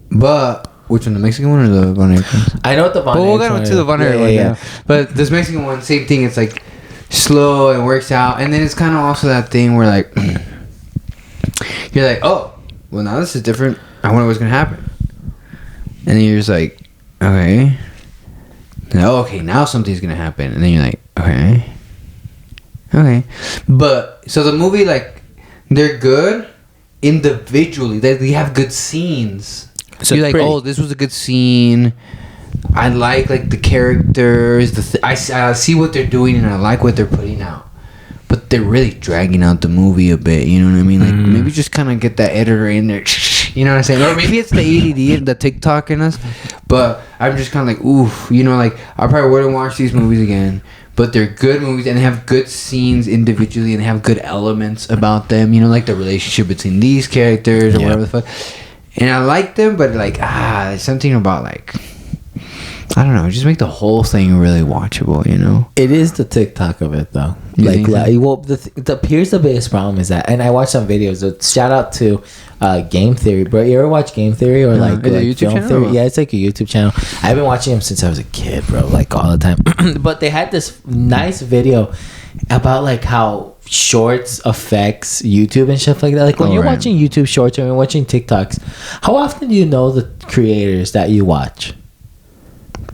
But which one, the Mexican one or the Von Erich one? I know what the Von Well, Erich we'll one get to the Von Erich one. Yeah. But this Mexican one, same thing. It's like slow and works out, and then it's kind of also that thing where like you're like, oh, well now this is different. I wonder what's gonna happen, and then you're just like, okay, okay, now something's gonna happen, and then you're like, okay. But so the movie, like, they're good individually. They have good scenes. So you're like, oh, this was a good scene. I like the characters. I see what they're doing, and I like what they're putting out. But they're really dragging out the movie a bit. You know what I mean? Like maybe just kind of get that editor in there. You know what I'm saying? Or maybe it's the ADD and the TikTok in us. But I'm just kind of like, oof. You know, like I probably wouldn't watch these movies again. But they're good movies, and they have good scenes individually, and they have good elements about them. You know, like the relationship between these characters or whatever the fuck. And I like them, but like, there's something about like, I don't know, just make the whole thing really watchable, you know? It is the TikTok of it, though. Well, here's the biggest problem is that, and I watched some videos. So shout out to Game Theory, bro. You ever watch Game Theory or like a YouTube Film channel? Theory? Yeah, it's like a YouTube channel. I've been watching him since I was a kid, bro. Like all the time. But they had this nice video about like how shorts affects YouTube and stuff like that. Like when you're watching YouTube shorts or you're watching TikToks, how often do you know the creators that you watch?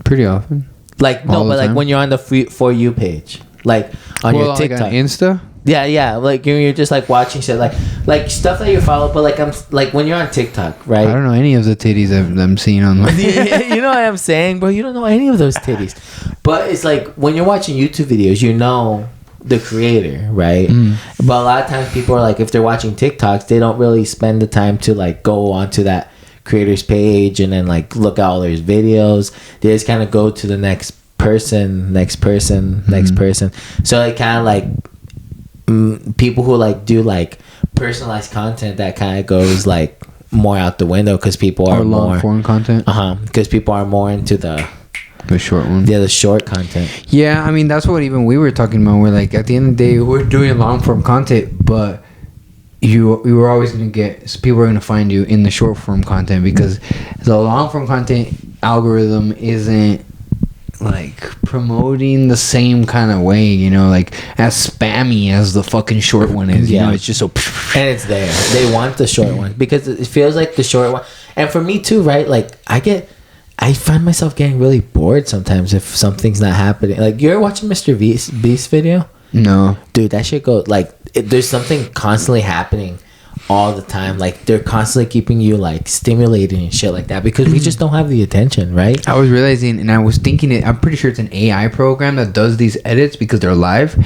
Pretty often. Like no, but like when you're on the For You page, like on your TikTok, like on Insta. Yeah. Like you're just like watching shit, like stuff that you follow. But like I'm like when you're on TikTok, right? I don't know any of the titties I'm seeing on my. You know what I'm saying, bro? You don't know any of those titties. But it's like when you're watching YouTube videos, you know the creator, right? But a lot of times people are like, if they're watching TikToks, they don't really spend the time to like go onto that creator's page and then like look at all their videos. They just kind of go to the next person. So it kind of like people who like do like personalized content, that kind of goes like more out the window because people are more long form content. Because people are more into the short one. Yeah, the short content. Yeah, I mean that's what even we were talking about. We're like, at the end of the day, we're doing long form content, but you were always gonna get people are gonna find you in the short form content because the long form content algorithm isn't like promoting the same kind of way, you know, like as spammy as the fucking short one is. You know, it's just so. And it's there. They want the short one because it feels like the short one. And for me too, right? Like I find myself getting really bored sometimes if something's not happening. Like you're watching Mr. Beast video. No, dude, that shit goes like there's something constantly happening all the time. Like they're constantly keeping you like stimulated and shit like that because we just don't have the attention, right? I was realizing, and I was thinking I'm pretty sure it's an AI program that does these edits because they're live.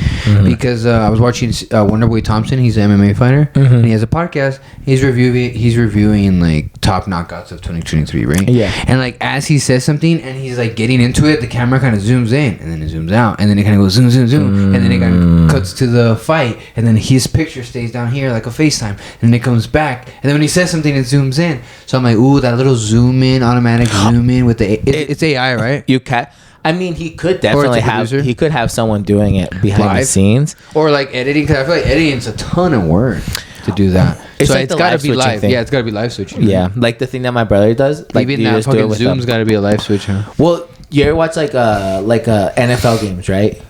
Because I was watching Wonderboy Thompson. He's an MMA fighter, and he has a podcast. He's reviewing like top knockouts of 2023, right? Yeah. And like as he says something and he's like getting into it, the camera kind of zooms in and then it zooms out and then it kind of goes zoom, and then it kind of cuts to the fight and then his picture stays down here like a FaceTime. And it comes back, and then when he says something, it zooms in. So I'm like, ooh, that little zoom in, automatic zoom in with it's AI, right? You can. I mean, he could definitely have someone doing it behind the scenes, or like editing. Because I feel like editing's a ton of work to do that. It's so like it's got to be live. thing. Yeah, it's got to be live switching. Yeah, like the thing that my brother does. Like even that fucking zoom's got to be a live switch, huh? Well, you ever watch like NFL games, right?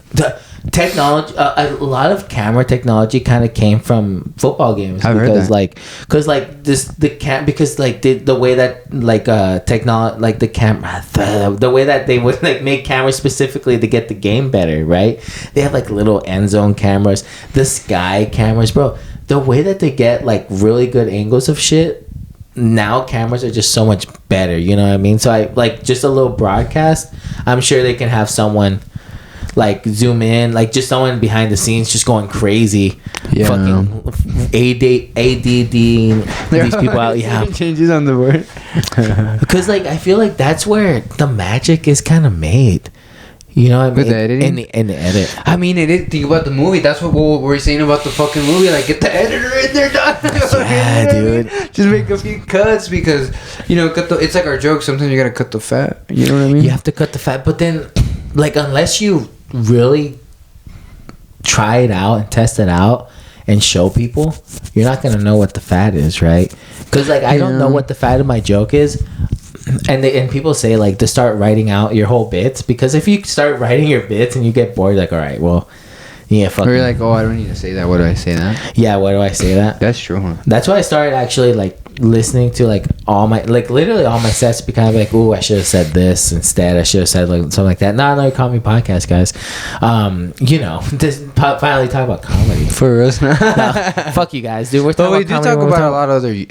technology, a lot of camera technology kind of came from football games. I've heard that. Because the way that technology, like the camera, the way that they would like make cameras specifically to get the game better, right? They have like little end zone cameras, the sky cameras, bro. The way that they get like really good angles of shit. Now cameras are just so much better, you know what I mean? So I like just a little broadcast. I'm sure they can have someone like zoom in, like just someone behind the scenes just going crazy. Yeah. Fucking ADD these people out. Yeah. Changes on the word. Because like I feel like that's where the magic is kind of made. You know what I mean? With the editing? In the edit. I mean, think about the movie. That's what we're saying about the fucking movie. Like, get the editor in there, dog. Yeah, dude. Just make a few cuts because, it's like our joke. Sometimes you gotta cut the fat. You know what I mean? You have to cut the fat. But then, like, unless you really try it out and test it out and show people, you're not gonna know what the fat is, right? Because, like, I don't know what the fat of my joke is. And people say like to start writing out your whole bits, because if you start writing your bits and you get bored, like, all right, well, yeah, fuck. Or you're like, oh, I don't need to say that. What do I say that? Yeah, why do I say that? That's true, huh? That's why I started actually like listening to like literally all my sets, be kind of like, oh, I should have said this instead. I should have said like something like that. No, you call me podcast, guys. Just finally talk about comedy. For us, no, fuck you guys, dude. We're talking we do talk about a lot of other.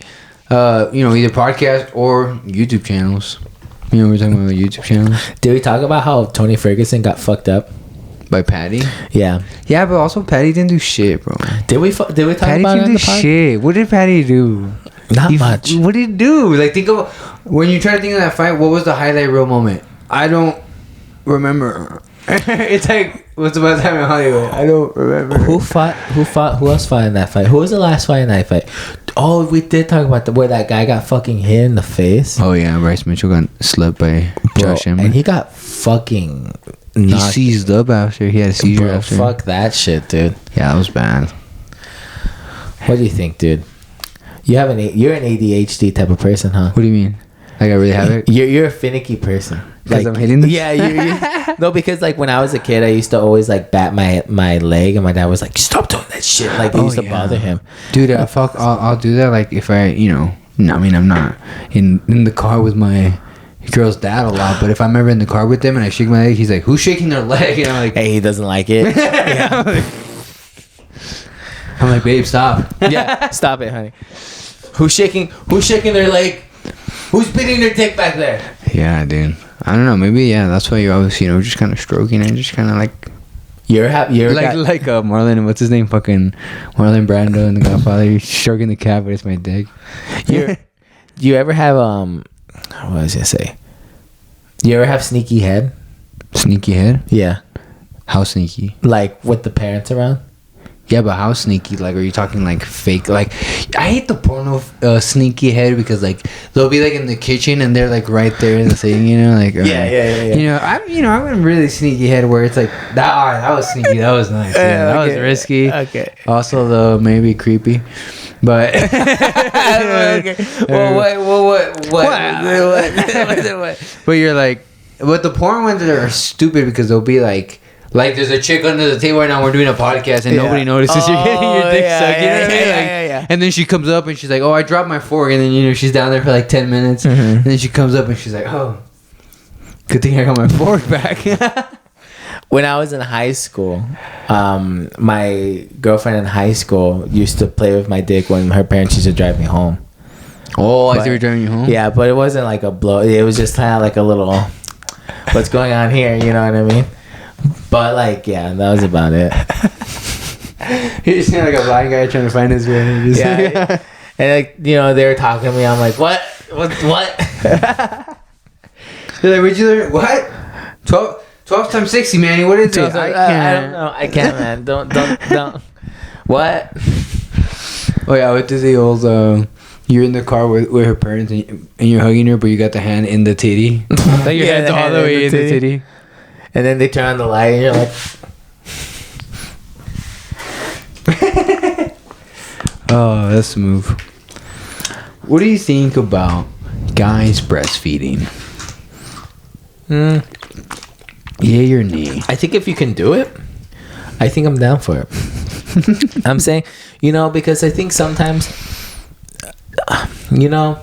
Either podcast or YouTube channels. We're talking about YouTube channels. Did we talk about how Tony Ferguson got fucked up by Patty? Yeah. Yeah, but also Patty didn't do shit, bro. Did we talk Patty about it didn't do shit. What did Patty do? Not much. What did he do? Like, think about when you try to think of that fight. What was the highlight reel moment? I don't remember. It's like, what's about time in Hollywood? I don't remember. Who else fought in that fight? Who was the last fight in that fight? Oh, we did talk about where that guy got fucking hit in the face. Oh yeah, Bryce Mitchell got slept by Josh Emmett. And he got fucking he seized up after. He had a seizure after. Fuck that shit, dude. Yeah, that was bad. What do you think, dude? You're an ADHD type of person, huh? What do you mean? Like, I really have it? You're a finicky person. Because I'm hitting this? Yeah, you no, because like when I was a kid, I used to always like bat my leg, and my dad was like, "Stop doing that shit!" Like it used to bother him. Dude, I'll do that. Like if I, I'm not in the car with my girl's dad a lot, but if I'm ever in the car with them and I shake my leg, he's like, "Who's shaking their leg?" And I'm like, "Hey, he doesn't like it." Yeah. I'm like, "Babe, stop." Yeah, stop it, honey. Who's shaking their leg? Who's beating their dick back there? Yeah, dude. I don't know. Maybe that's why you're always just kind of stroking and just kind of like. You're like Marlon. What's his name? Fucking Marlon Brando and The Godfather. He's stroking the cat, but it's my dick. You ever have what was I gonna say? You ever have sneaky head? Sneaky head? Yeah. How sneaky? Like with the parents around? Yeah, but how sneaky? Like, are you talking like fake? Like, I hate the porno sneaky head because like they'll be like in the kitchen and they're like right there in the thing, like yeah. I went really sneaky head where it's like that was sneaky, that was nice, that was risky. Okay. Also though maybe creepy, but okay. What? But you're like, but the porn ones are stupid because they'll be like there's a chick under the table right now. We're doing a podcast and nobody notices you're getting your dick sucked. You know what I mean? Yeah. And then she comes up and she's like, "Oh, I dropped my fork." And then she's down there for like 10 minutes. Mm-hmm. And then she comes up and she's like, "Oh, good thing I got my fork back." When I was in high school, my girlfriend in high school used to play with my dick when her parents used to drive me home. Oh, I see you're driving you home. Yeah, but it wasn't like a blow. It was just kind of like a little, what's going on here? You know what I mean? But like, yeah, that was about it. You just seem like a blind guy trying to find his way. Yeah. And like, they were talking to me. I'm like, what? They're like, where'd you learn? What? 12 times 60, Manny. What is it? I don't know. I can't, man. Don't. What? Oh yeah, what is the old? You're in the car with her parents and you're hugging her, but you got the hand in the titty. Like your hand's all the way in the titty. And then they turn on the light and you're like... Oh, that's smooth. What do you think about guys breastfeeding? Yay or nay? I think if you can do it, I think I'm down for it. I'm saying, you know, because I think sometimes, you know,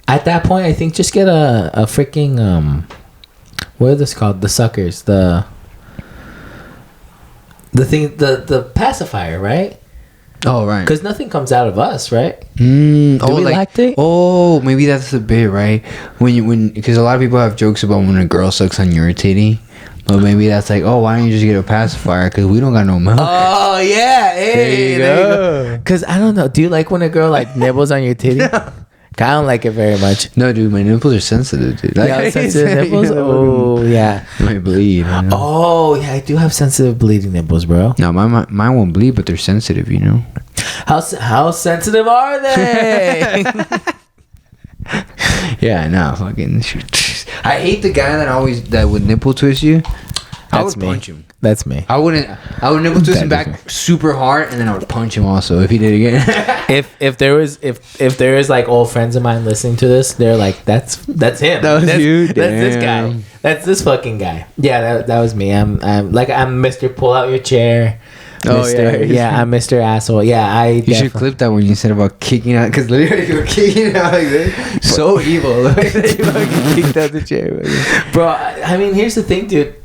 at that point, I think just get a freaking what are this called? The suckers, the thing, the pacifier, right? Oh, right. Because nothing comes out of us, right? Do we lactate? Oh, maybe that's the bit, right? Because a lot of people have jokes about when a girl sucks on your titty. But maybe that's like, oh, why don't you just get a pacifier? Because we don't got no milk. Oh, yeah. Hey, there you go. Because I don't know. Do you like when a girl like nibbles on your titty? I don't like it very much. No, dude, my nipples are sensitive, dude. Like, yeah, sensitive nipples? Oh, yeah. They might bleed. Oh, yeah, I do have sensitive bleeding nipples, bro. No, mine won't bleed, but they're sensitive, you know? How sensitive are they? Yeah, no, fucking... I hate the guy that would nipple twist you. I would punch him. That's me. I would nipple twist him back super hard, and then I would punch him also if he did it again. if there is like old friends of mine listening to this, they're like, that's him. That's you. That's this guy. That's this fucking guy. Yeah, that was me. I'm Mr. Pull Out Your Chair. Oh yeah, I'm Mr. Asshole. Yeah, You should clip that when you said about kicking out, because literally you were kicking out like this. So evil. You fucking kicked out the chair, bro. I mean, here's the thing, dude.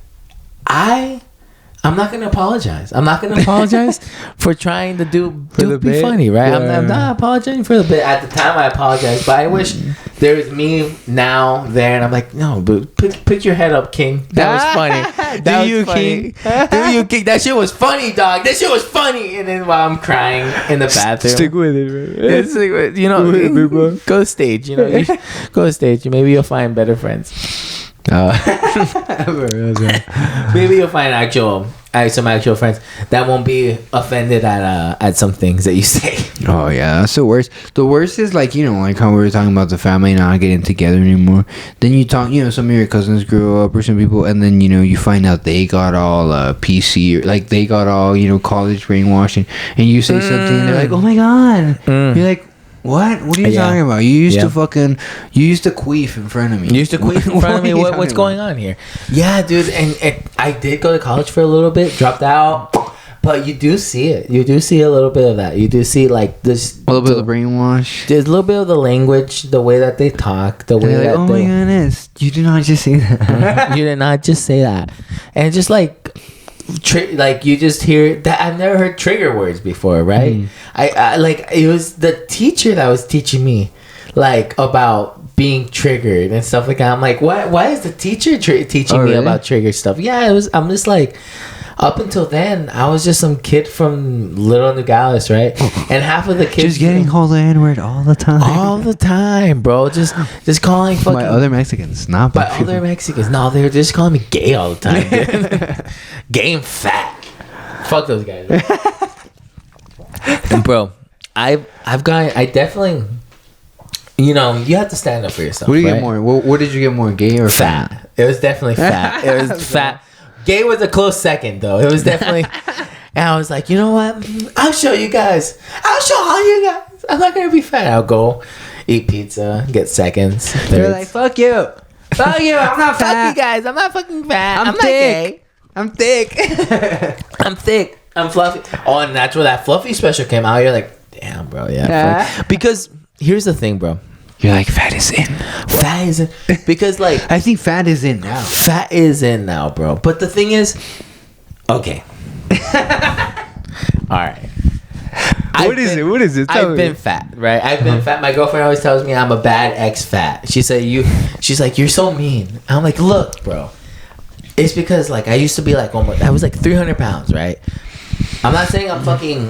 I'm not gonna apologize. I'm not gonna apologize for trying to be funny, right? Yeah. I'm not apologizing for the bit. At the time, I apologized, but I wish there was me now there, and I'm like, no, but pick your head up, King. That was funny. That was funny. King? Do you, King? That shit was funny, dog. That shit was funny. And then while I'm crying in the bathroom, stick with it, bro. Yeah, stick with, you know, go stage. You know, go stage. Maybe you'll find better friends. Maybe you'll find some actual friends that won't be offended at some things that you say. Oh yeah, that's the worst. The worst is like, you know, like how we were talking about the family not getting together anymore. Then you talk, you know, some of your cousins grew up or some people, and then, you know, you find out they got all PC, or like they got all, you know, college brainwashing, and you say something and they're like, oh my god. You're like, what are you talking about? You used to queef in front of me. You used to queef in front of me? What's going on here? Yeah, dude. And I did go to college for a little bit, dropped out. But you do see it. You do see a little bit of that. You do see like this. A little bit of the brainwash. There's a little bit of the language, the way that they talk, the way that oh my goodness, you did not just say that. You did not just say that. And just like... like you just hear that. I've never heard trigger words before, right? I like, it was the teacher that was teaching me like about being triggered and stuff like that. I'm like, why is the teacher teaching me about trigger stuff? Yeah, I'm just like, up until then I was just some kid from Little Nogales, right? And half of the kids just getting called the N-word all the time, bro. Just calling fucking by other Mexicans, not by other Mexicans. No, they were just calling me gay all the time, dude. Gay and fat. Fuck those guys. And bro, I definitely, you know, you have to stand up for yourself. What do you get more? What did you get more, gay or fat? It was definitely fat. It was fat. Gay was a close second, though. It was definitely... And I was like, you know what? I'll show you guys. I'll show all you guys. I'm not going to be fat. I'll go eat pizza, get seconds. They're like, fuck you. Fuck you. I'm not fat. Fuck you guys. I'm not fucking fat. I'm thick. I'm thick. I'm thick. I'm fluffy. Oh, and that's where that Fluffy special came out. You're like, damn, bro. Yeah. Because here's the thing, bro. You're like, fat is in. Fat is in. Because, like... I think fat is in now. Fat is in now, bro. But the thing is... Okay. All right. What is it? I've been fat, right? I've been fat. My girlfriend always tells me I'm a bad ex-fat. She's like, you're so mean. I'm like, look, bro. It's because, like, I used to be like, I was like 300 pounds, right? I'm not saying I'm fucking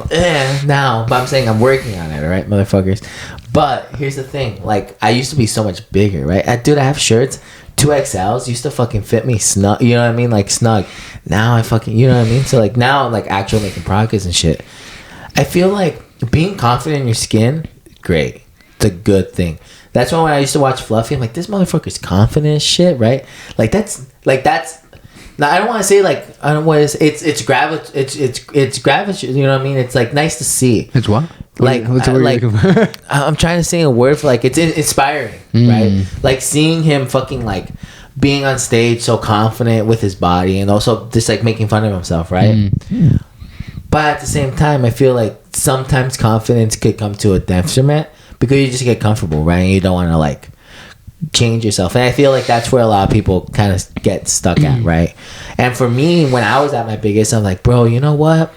now, but I'm saying I'm working on it, all right, motherfuckers? But here's the thing. Like, I used to be so much bigger, right? Dude, I have shirts. 2XLs used to fucking fit me snug. You know what I mean? Like, snug. Now I fucking... You know what I mean? So, like, now I'm, like, actually making progress and shit. I feel like being confident in your skin, great. It's a good thing. That's why when I used to watch Fluffy, I'm like, this motherfucker's confident as shit, right? Like, that's... Now, I don't want to say, like... I don't want to say... It's gravitation. You know what I mean? It's, like, nice to see. It's what? Like, what's the word you're looking for? I'm trying to say a word for, like, it's inspiring, right? Like, seeing him fucking, like, being on stage so confident with his body and also just like making fun of himself, right? But at the same time, I feel like sometimes confidence could come to a detriment because you just get comfortable, right? And you don't want to like change yourself. And I feel like that's where a lot of people kind of get stuck at, right? And for me, when I was at my biggest, I'm like, bro, you know what?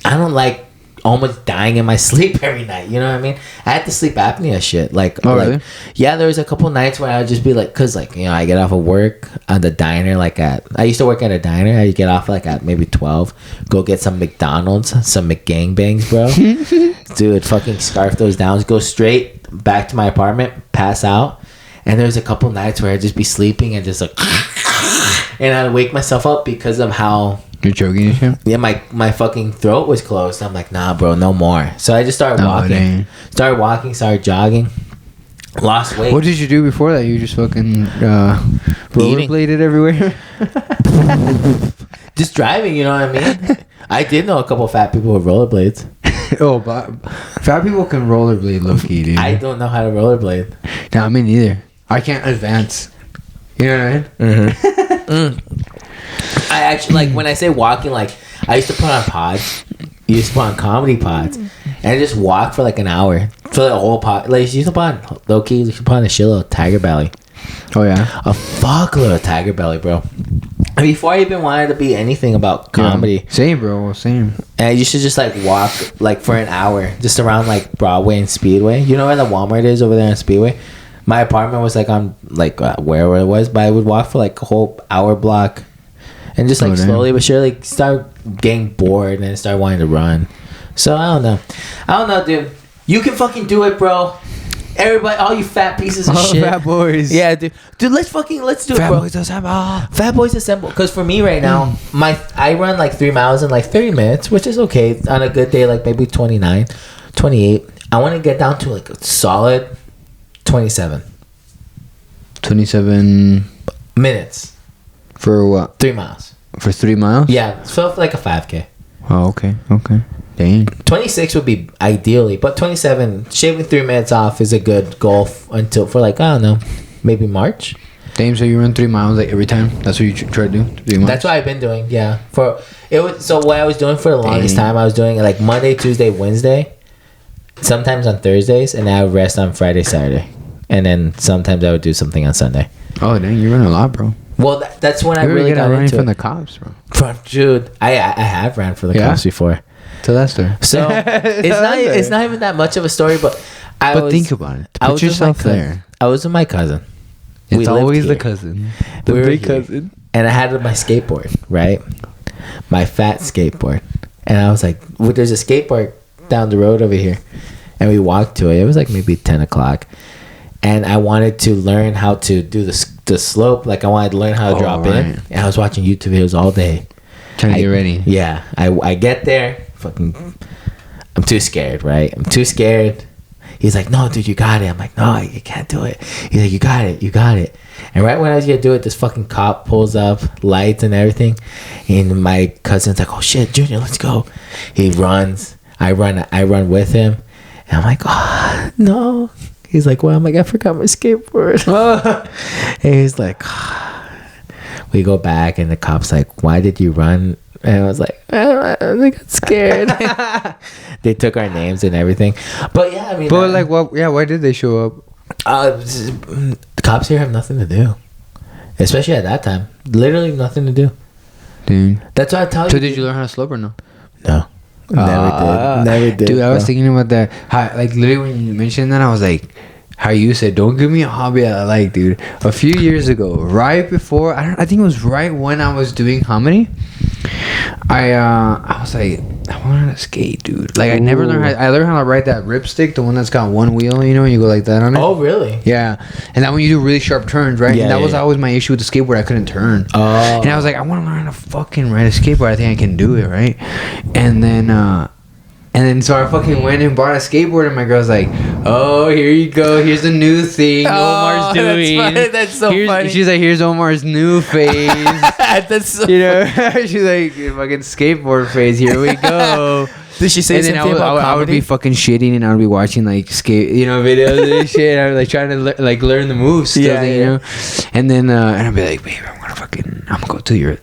I don't like almost dying in my sleep every night. You know what I mean? I had to sleep apnea shit. Like, really? Yeah, there was a couple nights where I would just be like, cause like, you know, I get off of work at the diner, like I used to work at a diner. I get off like at maybe 12, go get some McDonald's, some McGangbangs, bro. Dude, fucking scarf those down, go straight back to my apartment, pass out. And there was a couple nights where I'd just be sleeping and just like, and I'd wake myself up because of how you're choking and shit? Yeah, my fucking throat was closed. I'm like, nah, bro, no more. So I just started walking. Started jogging. Lost weight. What did you do before that? You just fucking rollerbladed everywhere? Just driving, you know what I mean? I did know a couple of fat people with rollerblades. Oh, but fat people can rollerblade low-key, dude. I don't know how to rollerblade. No, me neither. I can't advance. You know what I mean? Mm-hmm. I actually, like, when I say walking, like, I used to put on pods. You used to put on comedy pods. And I just walk for, like, an hour. For the whole pod. Like, you used to put on, low-key, you used to put on a shitload of Tiger Belly. Oh, yeah? A fuckload of Tiger Belly, bro. And before I even wanted to be anything about comedy. Yeah. Same, bro. Same. And you should just, like, walk, like, for an hour. Just around, like, Broadway and Speedway. You know where the Walmart is over there on Speedway? My apartment was, like, on, like, wherever it was. But I would walk for, like, a whole hour block. And just like slowly but surely start getting bored and start wanting to run. So I don't know, dude. You can fucking do it, bro. Everybody, all you fat pieces of shit. Fat boys. Yeah, dude. Dude, let's do it, bro. Fat boys assemble. Fat boys assemble. Because for me right now, I run like 3 miles in like 30 minutes, which is okay. On a good day, like maybe 29, 28. I want to get down to like a solid 27. 27 minutes. For what? 3 miles. For 3 miles? Yeah, so like a 5K. Oh, okay. Dang. 26 would be ideally, but 27, shaving 3 minutes off is a good goal until for like, I don't know, maybe March. Damn, so you run 3 miles like every time? That's what you try to do? 3 miles? That's what I've been doing, yeah. So what I was doing for the longest time, I was doing like Monday, Tuesday, Wednesday, sometimes on Thursdays, and I would rest on Friday, Saturday. And then sometimes I would do something on Sunday. Oh, dang, you run a lot, bro. Well, that's when I really got running into from it. the cops, bro. Dude, I have ran for the cops before. Tell that story. So it's not even that much of a story, but think about it. Put yourself there. I was with my cousin. It's always the cousin. The big cousin. And I had my skateboard, right? My fat skateboard. And I was like, well, there's a skateboard down the road over here. And we walked to it. It was like maybe 10 o'clock. And I wanted to learn how to do the slope. Like I wanted to learn how to drop in. And I was watching YouTube videos all day. Trying to get ready. Yeah. I get there. Fucking. I'm too scared, right? I'm too scared. He's like, no, dude, you got it. I'm like, no, you can't do it. He's like, you got it. And right when I was gonna do it, this fucking cop pulls up, lights and everything. And my cousin's like, oh shit, Junior, let's go. He runs. I run with him. And I'm like, oh, no. He's like, well, I'm like, I forgot my skateboard. And he's like, we go back and the cop's like, why did you run? And I was like, I got scared. They took our names and everything. But yeah, I mean. But like, what? Yeah, why did they show up? The cops here have nothing to do. Especially at that time. Literally nothing to do. Dude. That's what I tell you. So did you learn how to slope or no? No. Never did. Dude, I was thinking about that. How, like, literally when you mentioned that, I was like, how you said, don't give me a hobby that I like, dude. A few years ago, right before, I think it was right when I was doing comedy, I was like, I want to learn how to skate, dude. Like, I never learned I learned how to ride that ripstick, the one that's got one wheel, you know, and you go like that on it. Oh, really? Yeah. And that when you do really sharp turns, right? Yeah, and that was always my issue with the skateboard. I couldn't turn. Oh. And I was like, I want to learn how to fucking ride a skateboard. I think I can do it, right? And then so I fucking went and bought a skateboard, and my girl's like, "Oh, here you go. Here's the new thing Omar's doing." That's so funny. She's like, "Here's Omar's new phase." That's so you know, she's like, "Fucking skateboard phase. Here we go." Did she say and then something about I would be comedy? fucking shitting, and I would be watching like skate, videos and shit. And I was like trying to learn the moves, still, And then and I'd be like, babe, I'm gonna go to your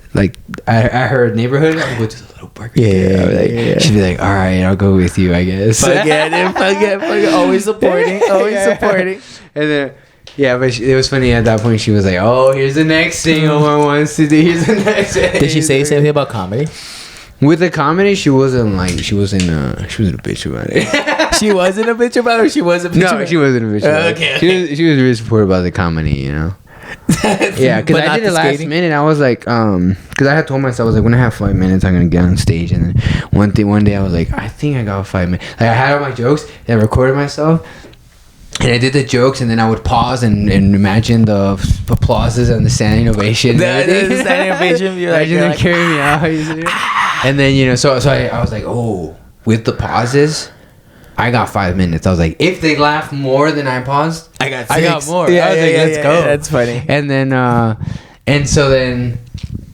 I heard neighborhood. I'm gonna go to the little park. Yeah. She'd be like, all right, I'll go with you, I guess. Fuck it. Always supporting. And then. Yeah, but it was funny at that point. She was like, "Oh, here's the next thing Omar wants to do. Here's the next thing." Did she say something about comedy? With the comedy, she wasn't a bitch about it. She wasn't a bitch about it. Or she was a bitch. No, she wasn't a bitch about Okay. it. She was really supportive about the comedy, Yeah, because I did it last minute. I was like, because I had told myself, I was like, when I have 5 minutes, I'm gonna get on stage. And then one day, I was like, I think I got 5 minutes. Like I had all my jokes, and I recorded myself. And I did the jokes, and then I would pause and imagine the applauses and the standing ovation. The standing ovation. Imagine them carrying me out. And then, so I was like, oh, with the pauses, I got 5 minutes. I was like, if they laugh more than I paused, I got more. Yeah, I was like, let's go. That's funny. And then, and so then,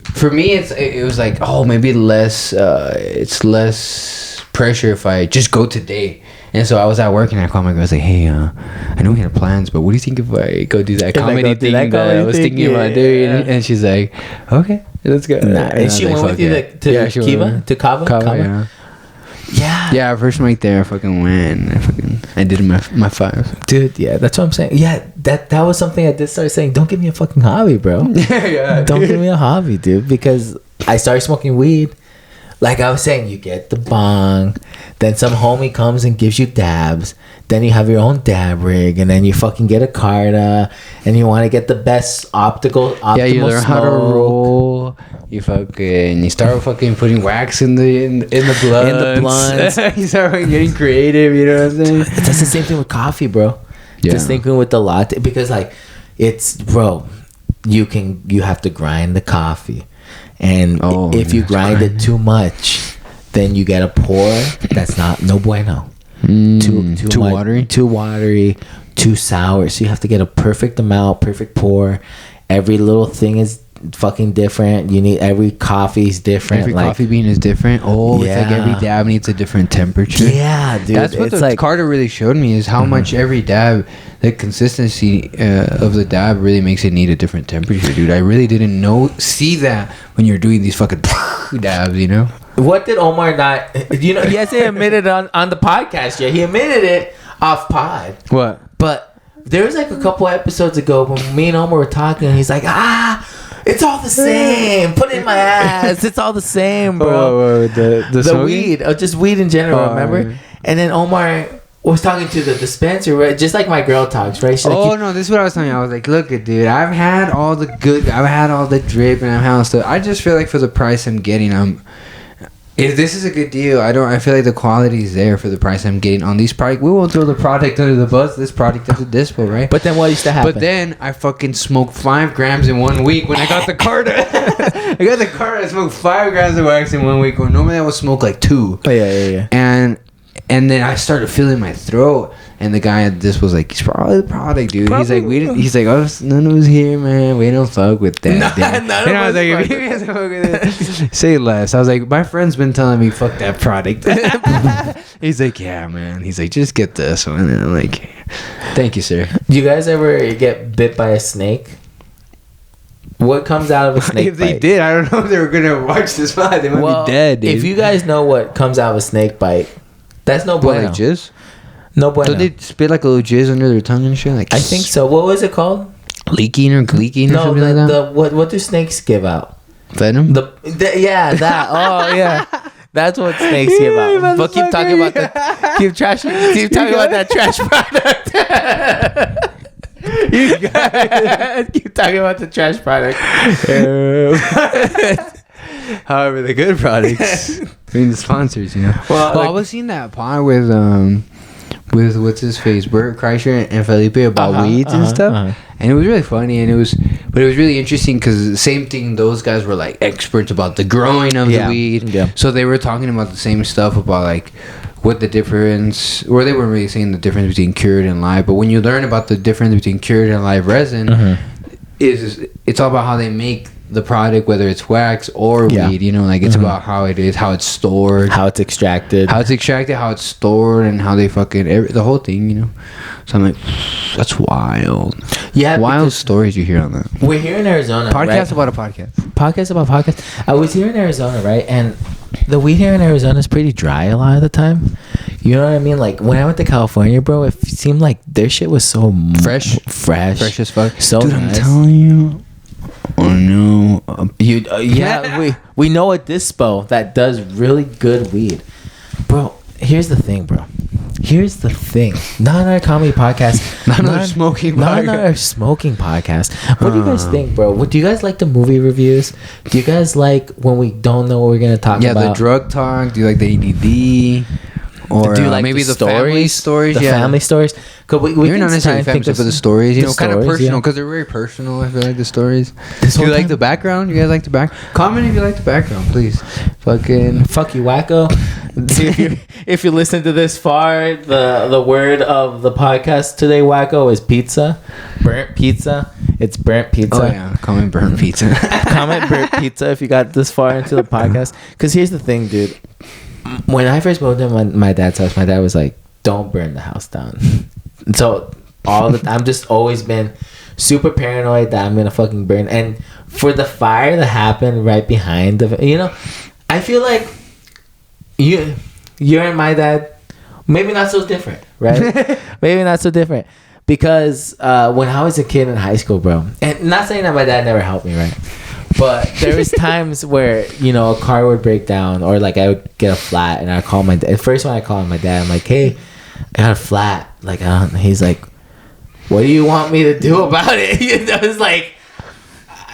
for me, it was like, oh, maybe it's less pressure if I just go today. And so I was at work and I called my girl. I was like, hey, I know we had plans, but what do you think if I go do that comedy thing that I was thinking about doing? And she's like, okay, let's go. And she went with you to Kiva? To Kava? Kava, yeah. Yeah, first mic there, I fucking went. I did my 5. Dude, yeah, that's what I'm saying. Yeah, that was something I did start saying. Don't give me a fucking hobby, bro. Don't give me a hobby, dude. Because I started smoking weed. Like I was saying, you get the bong, then some homie comes and gives you dabs, then you have your own dab rig, and then you fucking get a Carta, and you want to get the best optimal you learn smoke. how to roll. You start fucking putting wax in the blood. In the blunts. You start getting creative. You know what I'm saying? That's the same thing with coffee, bro. Yeah. Just thinking with the latte, because you have to grind the coffee. And if you grind it too much, then you get a pour that's no bueno. Too watery? Too watery, too sour. So you have to get a perfect amount, perfect pour. Every little thing is fucking different. You need every coffee is different. Every coffee bean is different. It's like every dab needs a different temperature. Yeah, dude. That's what the Carter really showed me is how much every dab, the consistency of the dab really makes it need a different temperature, dude. I really didn't see that when you're doing these fucking dabs, What did Omar not? He hasn't admitted on the podcast yet. He admitted it off pod. What? But there was like a couple episodes ago when me and Omar were talking, and he's like, it's all the same. Put it in my ass. It's all the same, bro. The weed. Just weed in general, remember? Right. And then Omar was talking to the dispenser, right? Just like my girl talks, right? She's like, no, this is what I was telling you. I was like, look, dude, I've had all the drip, and I've had all stuff. I just feel like for the price I'm getting, if this is a good deal, I feel like the quality is there for the price I'm getting on these products. We won't throw the product under the bus. This product is a dispo, right? But then what used to happen? But then I fucking smoked 5 grams in 1 week when I got the Carta. I smoked 5 grams of wax in 1 week when normally I would smoke like 2. Oh, yeah. And then I started feeling my throat, and the guy at this was like, "He's probably the product, dude." He's like, none of us here, man. We don't fuck with that." And I was like, "If you guys fuck with it, say less." I was like, "My friend's been telling me fuck that product." He's like, "Yeah, man." He's like, "Just get this one." And I'm like, "Thank you, sir." Do you guys ever get bit by a snake? What comes out of a snake If they bite? did, I don't know if they were gonna watch this pod. They might be dead, dude. If you guys know what comes out of a snake bite, that's no bueno. Like jizz? No bueno. Don't they spit like a little jizz under their tongue and shit? Like I think so. What was it called? Leaking or gleeking or something like that? What do snakes give out? Venom? That. Oh, yeah. That's what snakes give out. But keep talking about keep talking about that trash product. You keep talking about the trash product. However, the good products. I mean, the sponsors, Well, I was seeing that pod with what's his face, Bert Kreischer and Felipe about weeds and stuff, and it was really funny, but it was really interesting because the same thing. Those guys were like experts about the growing of the weed, so they were talking about the same stuff about like what the difference, or they weren't really saying the difference between cured and live, but when you learn about the difference between cured and live resin, it's all about how they make the product, whether it's wax or weed. You know, like it's about how it is, how it's stored, how it's extracted, how it's stored, and how they fucking the whole thing. You know, so I'm like, that's wild. Yeah, wild stories you hear on that. We're here in Arizona. Podcast about a podcast. Podcast about podcast. I was here in Arizona, right, and the weed here in Arizona is pretty dry a lot of the time. You know what I mean? Like when I went to California, bro, it seemed like their shit was so fresh as fuck. So dude, nice. I'm telling you. Oh no, we know a dispo that does really good weed, bro. Here's the thing, bro. Here's the thing. Not our comedy podcast. Not our smoking podcast. What do you guys think, bro? What do you guys like the movie reviews? Do you guys like when we don't know what we're gonna talk about? Yeah, the drug talk. Do you like the ADD? Or do you like maybe the family stories? The family stories. We You're not necessarily family stories, but the stories, you know, kind of personal because they're very personal. I feel like the stories. Do you like the background? You guys like the background? Comment if you like the background, please. Fuck you, wacko. if you listen to this far, the word of the podcast today, wacko, is pizza. Burnt pizza. It's burnt pizza. Oh yeah, comment burnt pizza. Comment burnt pizza if you got this far into the podcast. Because here's the thing, dude. When I first moved to my dad's house, my dad was like, "Don't burn the house down." So I'm just always been super paranoid that I'm gonna fucking burn. And for the fire that happened right behind I feel like you're and my dad, maybe not so different, right? Maybe not so different because when I was a kid in high school, bro, and not saying that my dad never helped me, right? But there was times where, a car would break down or like I would get a flat and I'd call my dad. First when I called my dad, I'm like, "Hey, I got a flat." Like, he's like, "What do you want me to do about it?" It's like,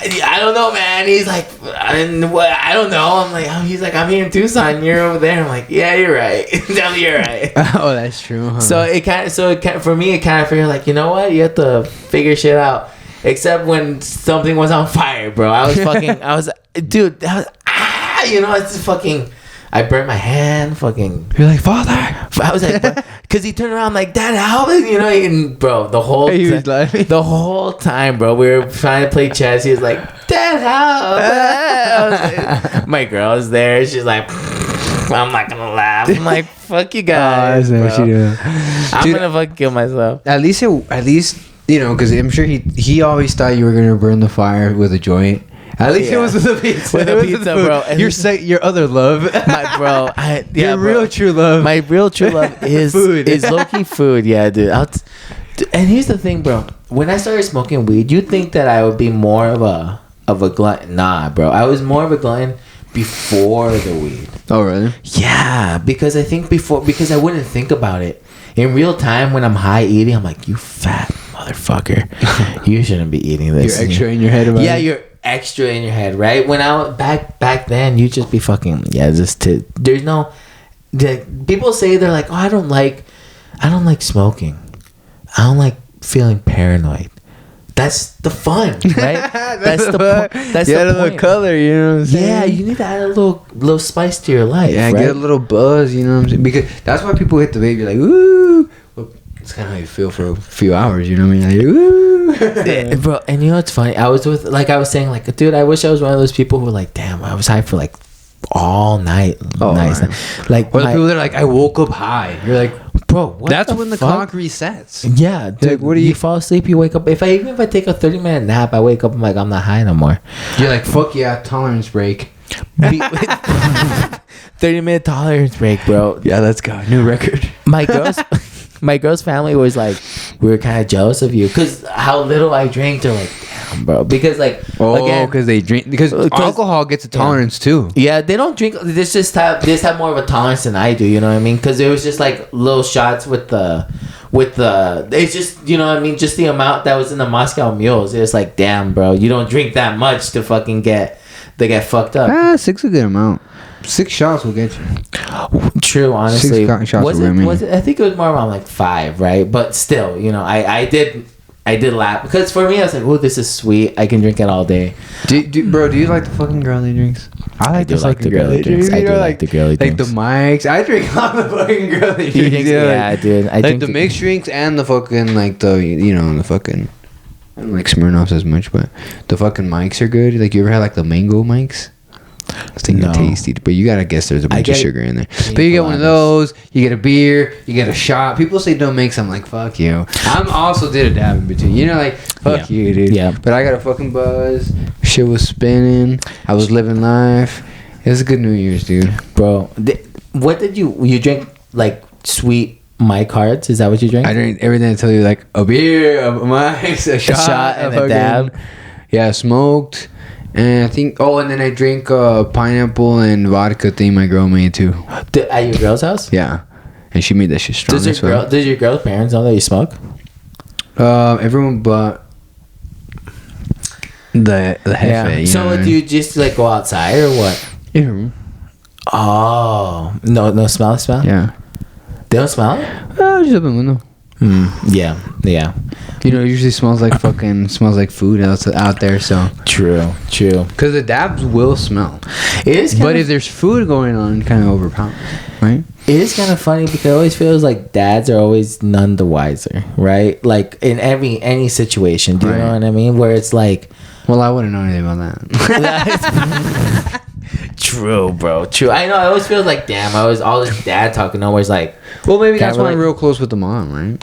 I don't know, man. He's like, I don't know. I'm like, he's like, "I'm here in Tucson. You're over there." I'm like, "Yeah, you're right." Tell me you're right. Oh, that's true. Huh? So for me, it kind of figured like, you know what? You have to figure shit out. Except when something was on fire, bro. It's fucking, I burnt my hand, fucking. You're like, "Father." I was like, because he turned around like, "Dad, help me," and bro, the whole time, bro, we were trying to play chess. He was like, "Dad, help." My girl is there. She's like, I'm not gonna laugh. I'm like, "Fuck you guys, bro. I'm gonna fucking kill myself." At least, because I'm sure he always thought you were gonna burn the fire with a joint. At least it was with a pizza. With a pizza, bro. Your other love, your real true love. My real true love is food. Is low-key food. Yeah, dude. And here's the thing, bro. When I started smoking weed, you'd think that I would be more of a glutton. Nah, bro. I was more of a glutton before the weed. Oh, really? Yeah, because I think because I wouldn't think about it. In real time, when I'm high eating, I'm like, "You fat motherfucker. You shouldn't be eating this." You're extra in your head about it? Yeah, you're extra in your head, right? When I was back then, you just be fucking, there's no, people say they're like, "Oh, I don't like smoking. I don't like feeling paranoid." That's the fun, right? That's the point. That's the point. Little color, you know what I'm saying? Yeah, you need to add a little spice to your life. Yeah, right? Get a little buzz, you know what I'm saying? Because that's why people hit the vape. You're like, "Ooh." Well, it's kind of how you feel for a few hours, you know what I mean? Like, "Ooh." Bro, and you know what's funny? I was dude, I wish I was one of those people who were like, "Damn, I was high for like all night." Oh, nice. Right. Like, or the people that are like, "I woke up high." You're like, "Bro, that's when the clock resets." Yeah, dude. Like, what do you fall asleep? You wake up. Even if I take a 30-minute nap, I wake up. I'm like, I'm not high no more. You're like, "Fuck yeah, tolerance break." 30-minute tolerance break, bro. Yeah, let's go. New record. My girl's family was like, we were kind of jealous of you because how little I drank. They're like, "Damn, bro," because because they drink because alcohol gets a tolerance too. Yeah, they don't drink. They just have more of a tolerance than I do. You know what I mean? Because it was just like little shots with the. It's just, you know what I mean, just the amount that was in the Moscow Mules. It's like, damn, bro, you don't drink that much to fucking get fucked up. 6 a good amount. 6 shots will get you. True, honestly. 6 shots was it? I think it was more around like 5, right? But still, I did laugh because for me, I was like, "Oh, this is sweet. I can drink it all day." Bro, do you like the fucking girly drinks? I like the girly drinks. I do like the girly drinks. Like the mics. I drink all the fucking girly drinks. Yeah, dude. I like the mixed drinks and the fucking the fucking I don't like Smirnoffs as much, but the fucking mics are good. Like, you ever had like the mango mics? Those things are tasty, but you gotta guess there's a bunch of sugar in there. But you get one of those, you get a beer, you get a shot. People say don't make some, like, fuck you. I'm also did a dab in between. You know, like, fuck you, dude. Yeah. But I got a fucking buzz. Shit was spinning. I was living life. It was a good New Year's, dude. Bro, what did you drink, like, sweet My Cards? Is that what you drink? I drank everything I tell you, like a beer, a mic, a shot and a dab. Yeah, smoked. And I think, and then I drink pineapple and vodka thing my girl made too. At your girl's house? Yeah. And she made that shit strong. Does your girl's parents know that you smoke? Everyone but the Jefe. Yeah. So do you just like go outside or what? Yeah. Oh. No smell? Yeah. They don't smell it? Just open the window. Yeah. You know, it usually smells like food out there, so. True. Because the dabs will smell. It is but if there's food going on, kind of overpowers, right? It is kind of funny because it always feels like dads are always none the wiser, right? Like in any situation, do you know what I mean? Where it's like, well, I wouldn't know anything about that. True, bro. True. I know. I always feel like, damn. I was all this dad talking. Always like, well, maybe that's why I'm real close with the mom, right?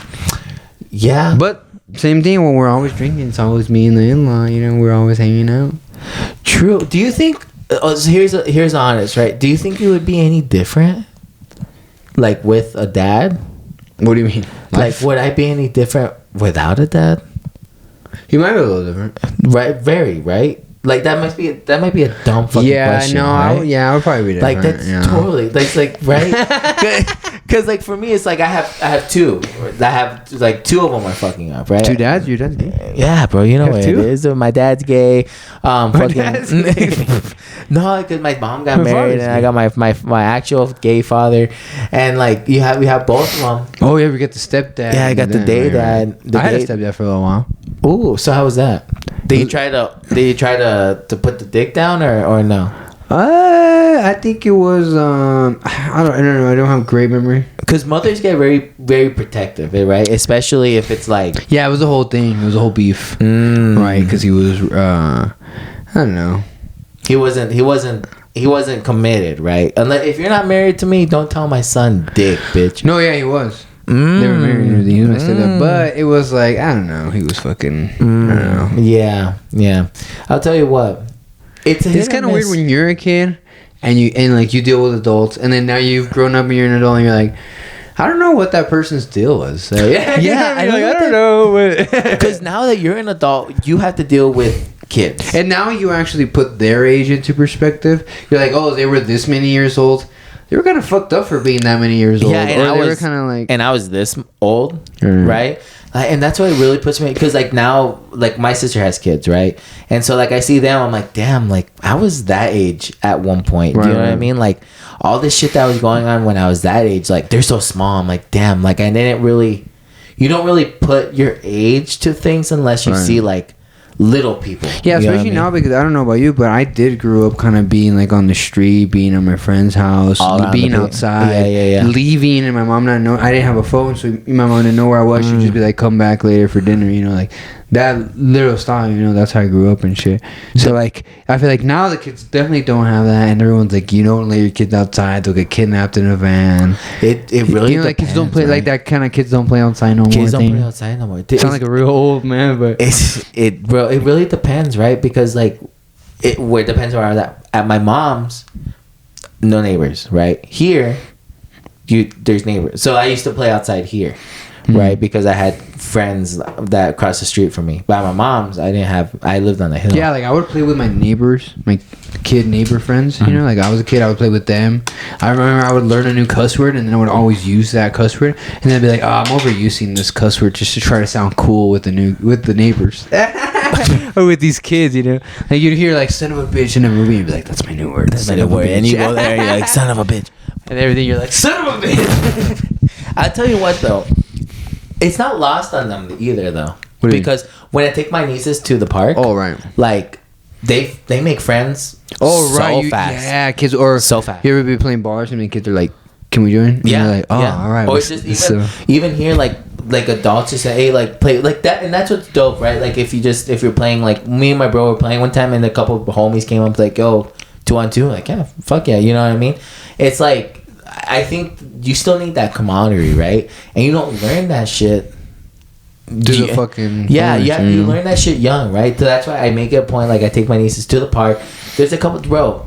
Yeah, but same thing. When we're always drinking, it's always me and the in-law. You know, we're always hanging out. True. Do you think? So here's honest, right? Do you think it would be any different, like with a dad? What do you mean? Like, would I be any different without a dad? You might be a little different, right? Very, right? Like that might be a dumb fucking question. I would probably be different. Like that's totally like right. Because like for me, it's like I have two. I have like two of them are fucking up, right? Two dads, your dad's gay. Yeah, bro. You know what it is. My dad's gay. Dad's gay. No, because my mom got married and I got my actual gay father, and like we have both of them. Oh yeah, we got the stepdad. Yeah, I got the day dad. I had a stepdad for a little while. Ooh, so how was that? Did you try to put the dick down or no? I think it was I don't know. I don't have great memory. Because mothers get very, very protective, right? Especially if it's like, yeah, it was a whole thing. It was a whole beef, right? Because he was I don't know. He wasn't committed, right? Unless if you're not married to me, don't tell my son dick, bitch. No, yeah, he was. They were married and everything. He was my stepdad, but it was like I don't know. He was fucking. I don't know. Yeah. I'll tell you what. It's kind of weird when you're a kid and you deal with adults, and then now you've grown up and you're an adult, and you're like, I don't know what that person's deal was. So, I don't know. Because now that you're an adult, you have to deal with kids, and now you actually put their age into perspective. You're like, oh, they were this many years old. They were kind of fucked up for being that many years old. Yeah, and I was this old, right? And that's what it really puts me, because like now, like my sister has kids, right? And so like I see them, I'm like, damn, like I was that age at one point. Do you know what I mean? Like all this shit that was going on when I was that age, like they're so small. I'm like, damn, like I didn't really, you don't really put your age to things unless you see like little people. Yeah, especially now, because I don't know about you, but I did grow up kind of being like on the street, being at my friend's house, being outside, leaving, and my mom not know. I didn't have a phone, so my mom didn't know where I was. She'd just be like, "Come back later for dinner," you know, like that little style. You know, that's how I grew up and shit. So like, I feel like now the kids definitely don't have that, and everyone's like, you don't let your kids outside; they'll get kidnapped in a van. It really, you know, like kids don't play like that kind of. Kids don't play outside no more. Kids don't play outside no more. Sound like a real old man, but bro. It really depends, right? Because like, it depends where I was at my mom's. No neighbors, right? Here, there's neighbors. So I used to play outside here, right? Because I had friends that crossed the street from me. But at my mom's, I lived on the hill. Yeah, like I would play with my neighbors, my kid neighbor friends. You know, like I was a kid, I would play with them. I remember I would learn a new cuss word, and then I would always use that cuss word, and then I'd be like, "Oh, I'm overusing this cuss word just to try to sound cool with the neighbors." Or with these kids, you know, like you'd hear like "son of a bitch" in a movie, and you'd be like, "That's my new word." That's my new word, and you go there, and you're like, "Son of a bitch," and everything. You're like, "Son of a bitch." I'll tell you what though, it's not lost on them either though, because when I take my nieces to the park, like they make friends. So fast. Yeah, kids or so fast. You ever be playing bars and the kids are like, "Can we join?" And yeah, you're like, "Oh, all right." Or just even here, like like adults just say, hey, like play like that, and that's what's dope, right? Like if you're playing, like me and my bro were playing one time, and a couple of homies came up like, yo, 2-on-2, like yeah, fuck yeah, you know what I mean? It's like I think you still need that camaraderie, right? And you don't learn that shit. Do the fucking you learn that shit young, right? So that's why I make it a point. Like I take my nieces to the park. There's a couple, bro.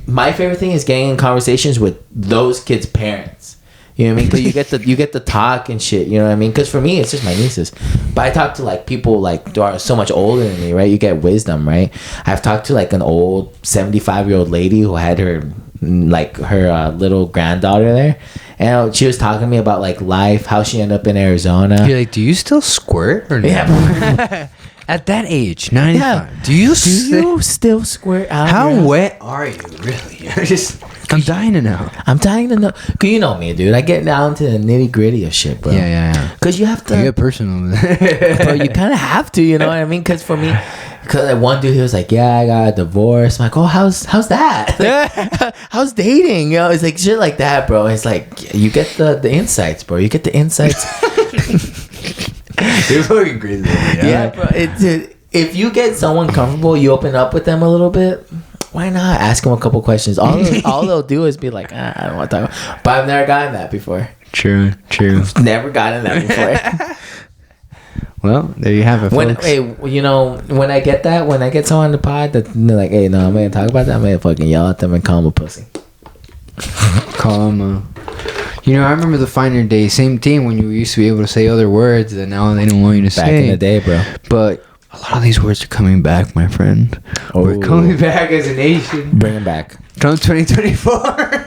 My favorite thing is getting in conversations with those kids' parents. You know what I mean? Because you get the talk and shit. You know what I mean? Because for me, it's just my nieces. But I talk to like people like who are so much older than me, right? You get wisdom, right? I've talked to like an old 75-year-old lady who had her little granddaughter there, and she was talking to me about like life, how she ended up in Arizona. You're like, do you still squirt or not? Yeah. At that age, 95. Yeah. Do you still squirt out? How wet are you, really? I'm dying to know. I'm dying to know. Cause you know me, dude. I get down to the nitty gritty of shit, bro. Yeah. Cause you have to. You get personal. Bro, you kind of have to. You know what I mean? Cause for me, like one dude, he was like, "Yeah, I got a divorce." I'm like, "Oh, how's that? Like, how's dating?" You know, it's like shit like that, bro. It's like you get the insights, bro. You get the insights. You're fucking crazy. Yeah, bro. If you get someone comfortable, you open up with them a little bit. Why not ask them a couple questions? All they'll do is be like, I don't want to talk about. But I've never gotten that before. True. Never gotten that before. Well, there you have it, folks. When I get someone on the pod that they're like, hey, no, I'm gonna talk about that. I'm gonna fucking yell at them and call them a pussy. Call them I remember the finer days. Same thing when you used to be able to say other words that now they don't want you to say. Back in the day, bro. But a lot of these words are coming back, my friend. We're coming back as a nation. Bring them back. Come 2024.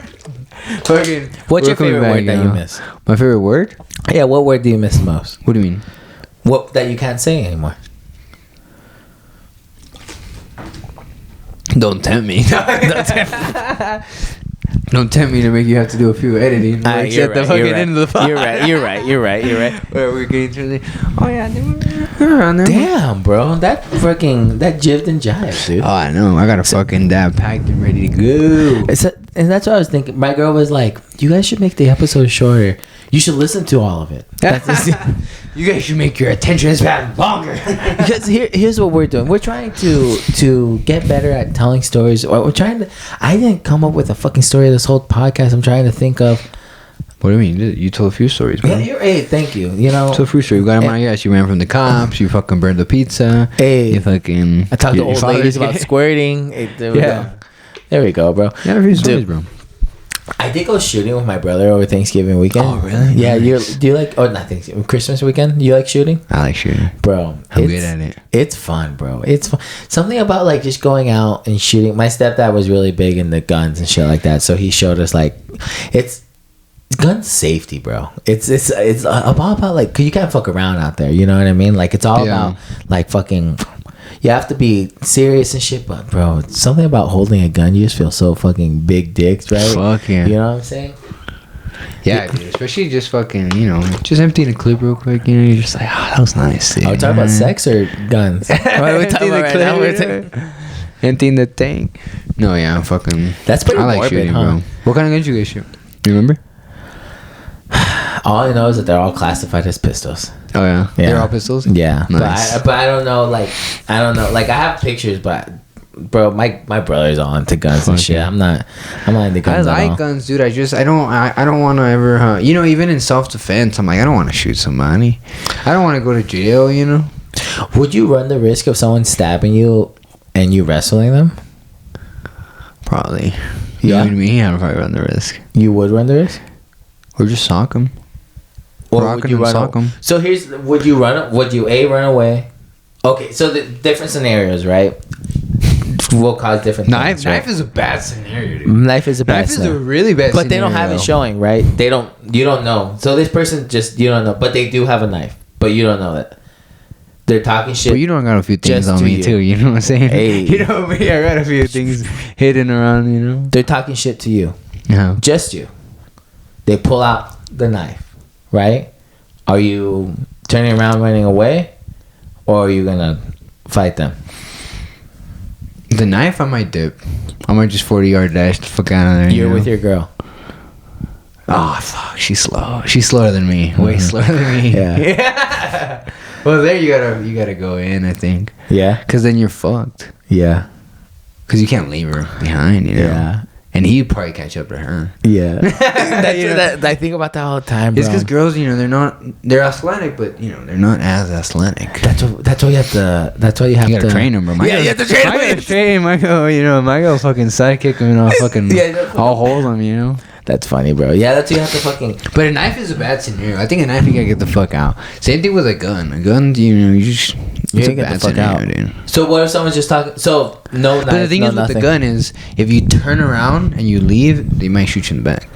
What's your favorite word that you miss? My favorite word? Yeah, what word do you miss the most? What do you mean? What that you can't say anymore? Don't tempt me. Don't tempt me to make you have to do a few editing. You're right. Where we're getting to the... Oh, yeah. We're around there. Damn, bro. That jived and jived, dude. Oh, I know. I got a fucking dab packed and ready to go. And that's what I was thinking. My girl was like, you guys should make the episode shorter. You should listen to all of it. You guys should make your attention span longer. Because here's what we're doing. We're trying to get better at telling stories. Or we're trying to... I didn't come up with a fucking story of this whole podcast. I'm trying to think of... What do you mean? You told a few stories, bro. Hey, thank you. You know... So a few stories. You got him on your ass. You ran from the cops. You fucking burned the pizza. Hey. You fucking... I talked to old ladies about squirting. Hey, there we go, bro. Yeah, a few stories, bro. I did go shooting with my brother over Thanksgiving weekend. Oh, really? Yeah, nice. do you like... Oh, not Thanksgiving. Christmas weekend? You like shooting? I like shooting. Bro. I'm good at it. It's fun, bro. It's fun. Something about, like, just going out and shooting. My stepdad was really big into guns and shit like that, so he showed us, like... It's gun safety, bro. It's about, like... Cause you can't fuck around out there, you know what I mean? Like, it's all about, like, fucking... You have to be serious and shit, but bro, it's something about holding a gun. You just feel so fucking big dicks, right? Fuck yeah. You know what I'm saying? Yeah, dude. Especially just fucking, just emptying a clip real quick. You're just like, that was nice. Are we talking about sex or guns? What are we talking about right now? Emptying the thing. No, yeah, I'm fucking... That's pretty I like morbid, shooting, huh? bro. What kind of guns you guys shoot? You remember? All I know is that they're all classified as pistols. Oh yeah, they're all pistols. Yeah, nice. But I don't know. Like I have pictures, but bro, my brother's all into guns and shit. I'm not into guns. I like guns, dude. I don't want to ever. Even in self defense, I'm like, I don't want to shoot somebody. I don't want to go to jail. Would you run the risk of someone stabbing you and you wrestling them? Probably. Yeah. Me, I would probably run the risk. You would run the risk, or just sock them. Or would you run them? So would you run away? Okay, so the different scenarios, right? Will cause different things. Knife is a bad scenario, dude. Knife is a bad scenario. Knife is a really bad but scenario. They don't have it showing, right? You don't know. So this person you don't know. But they do have a knife. But you don't know it. They're talking shit. But you don't got a few things on me, too. You know what I'm saying? Hey. You know me, I got a few things hidden around, They're talking shit to you. Yeah. Just you. They pull out the knife. Right? Are you turning around running away? Or are you gonna fight them? The knife, I might dip. I might just 40-yard dash the fuck out of there. You're with your girl. Oh fuck, she's slow. She's slower than me. Way slower than me. Yeah. Well, there you gotta go in. I think. Yeah. Cause then you're fucked. Yeah. Cause you can't leave her behind. You know. Yeah. And he'd probably catch up to her. Yeah. I think about that all the time, bro. It's because girls, you know, they're athletic, but you know, they're not as athletic. That's why you have to. That's why you have You gotta to train them, bro. Yeah, you have to train them. I gotta train Michael. You know, Michael fucking sidekick him and I'll fucking. I'll hold him. You know. That's funny, bro. Yeah, that's what you have to fucking. But a knife is a bad scenario. I think a knife you gotta get the fuck out. Same thing with a gun. A gun, you know, you just You gotta get the fuck out. Dude. So what if someone's just talking? So no knife. But the thing no is with nothing. the gun is, if you turn around and you leave, they might shoot you in the back.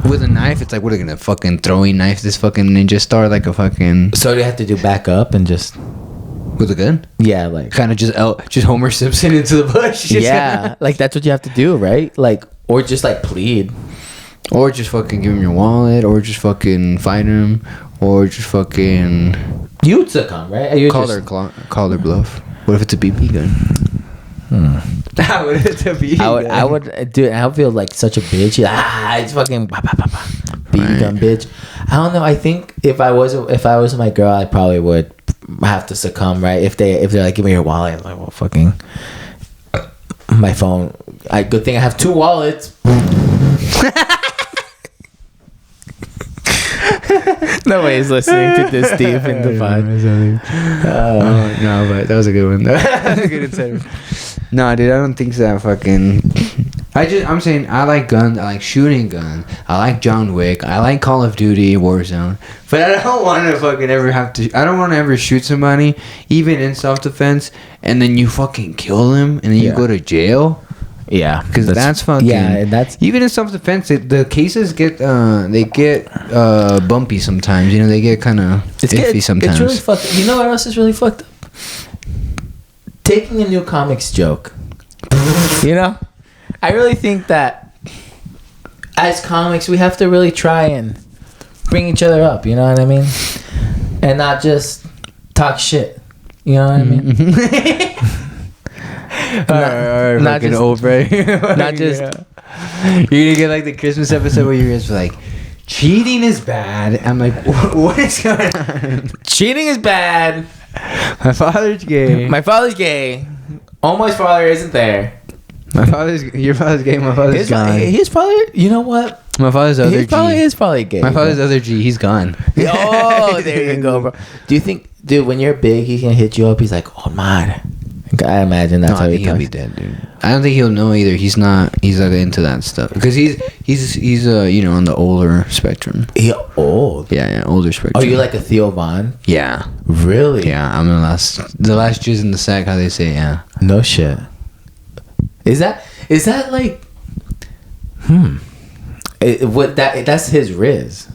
With a knife, it's like, what are they gonna fucking throwing knife this fucking ninja star like a fucking. So you have to do back up and just. With a gun? Yeah, like. Kind of just Homer Simpson into the bush. Yeah, like that's what you have to do, right? Like, or just like plead. Or just fucking give him your wallet, or just fucking fight him, or just fucking. You'd succumb, right? You call their bluff. What if it's a BB gun? What if it's a BB gun? I would, dude. I would feel like such a bitch. It's fucking BB gun, bitch. I don't know. I think if I was my girl, I probably would have to succumb, right? If they're like, give me your wallet, I'm like, well, fucking my phone. Good thing I have 2 wallets. Nobody's listening to this deep in the pod. No, but that was a good one. That was a good incentive. No, dude, I don't think so. Fucking. I'm saying I like guns. I like shooting guns. I like John Wick. I like Call of Duty, Warzone. But I don't want to fucking ever have to. I don't want to ever shoot somebody, even in self-defense, and then you fucking kill them, and then you go to jail. Yeah, because that's fucking. Yeah, that's even in self-defense. The cases get bumpy sometimes. You know, they get kind of iffy sometimes. It's really fucked. You know what else is really fucked up? Taking a new comics joke. You know, I really think that as comics, we have to really try and bring each other up. You know what I mean? And not just talk shit. You know what I mean? Not just over. Not just. You're gonna get like the Christmas episode where you guys were like, cheating is bad. I'm like, what is going on? Cheating is bad. My father's gay. My father's gay. Oh, my father isn't there. Your father's gay. My father's gone. His father. You know what? My father's other G. His father is probably gay. My father's other G. He's gone. Oh, there you go, bro. Do you think, dude, when you're big, he can hit you up? He's like, oh man. I imagine that's how he'll be dead, dude. I don't think he'll know either. He's not into that stuff because he's you know, on the older spectrum. He old. Yeah, older spectrum. Are you like a Theo Von? Yeah. Really? Yeah, I'm the last jizz in the sack. How they say? Yeah. No shit. Is that like? That's his Riz.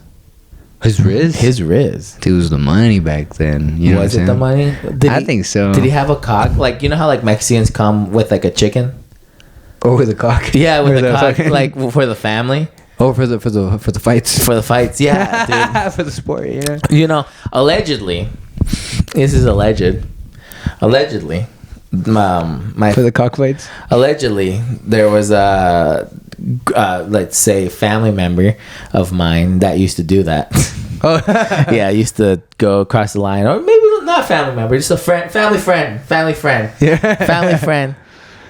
His Riz? His Riz. It was the money back then. You know was it the money? I think so. Did he have a cock? Like, you know how like Mexicans come with like a chicken? Oh, with a cock? Yeah, with a cock, like for the family. Oh, for the fights. For the fights, yeah, dude. For the sport, yeah. You know, allegedly, this is alleged. Allegedly, my for the cockfights. Allegedly, there was a let's say family member of mine that used to do that. Oh, yeah, used to go across the line, or maybe not family member, just a friend, family friend, yeah, family friend.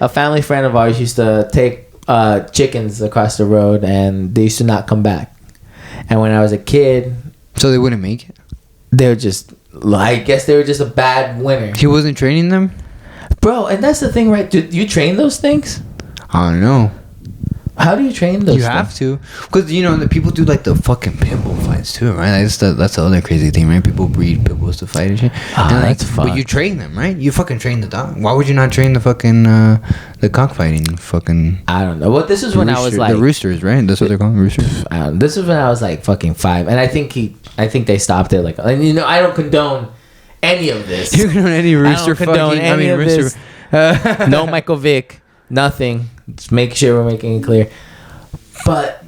A family friend of ours used to take chickens across the road, and they used to not come back. And when I was a kid, so they wouldn't make it. They were just, I guess they were just a bad winner. He wasn't training them, bro. And that's the thing, right? Do you train those things? I don't know. How do you train those? You have to, because you know the people do like the fucking pit bull fights too, right? That's the other crazy thing, right? People breed pit bulls to fight and shit. Oh, and that's fun. But you train them, right? You fucking train the dog. Why would you not train the fucking the cockfighting? Fucking. I don't know. Well, this is when I was like the roosters, right? That's what they're called, roosters. This is when I was like fucking 5, and I think they stopped it. Like, and you know, I don't condone any of this. You condone any rooster fucking? I mean, rooster. No Michael Vick. Nothing. Just make sure we're making it clear. But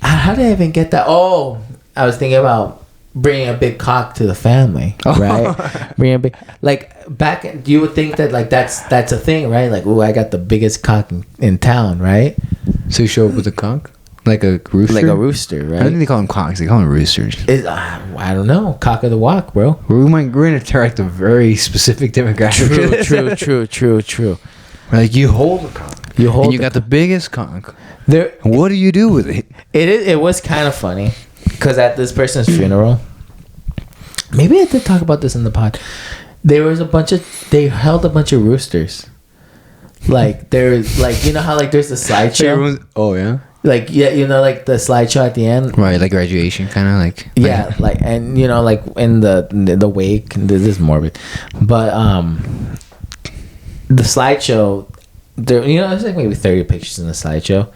how did I even get that? Oh, I was thinking about bringing a big cock to the family, right? Bringing a big, like back. You would think that like that's a thing, right? Like, oh, I got the biggest cock in town, right? So you show up with a cock, Like a rooster? Like a rooster, right? I don't think they call them cocks. They call them roosters. I don't know. Cock of the walk, bro. We're going to attract a very specific demographic. True. Like, you hold a cock. And you got the biggest cock. What do you do with it? It was kind of funny. Because at this person's funeral, maybe I did talk about this in the pod. They held a bunch of roosters. Like, there's, like, you know how, like, there's the slideshow? Oh, yeah? Like, yeah, you know, like, the slideshow at the end? Right, like graduation, kind of, like... Yeah, like, and, you know, like, in the wake, this is morbid, but, the slideshow, there, you know, there's, like, maybe 30 pictures in the slideshow.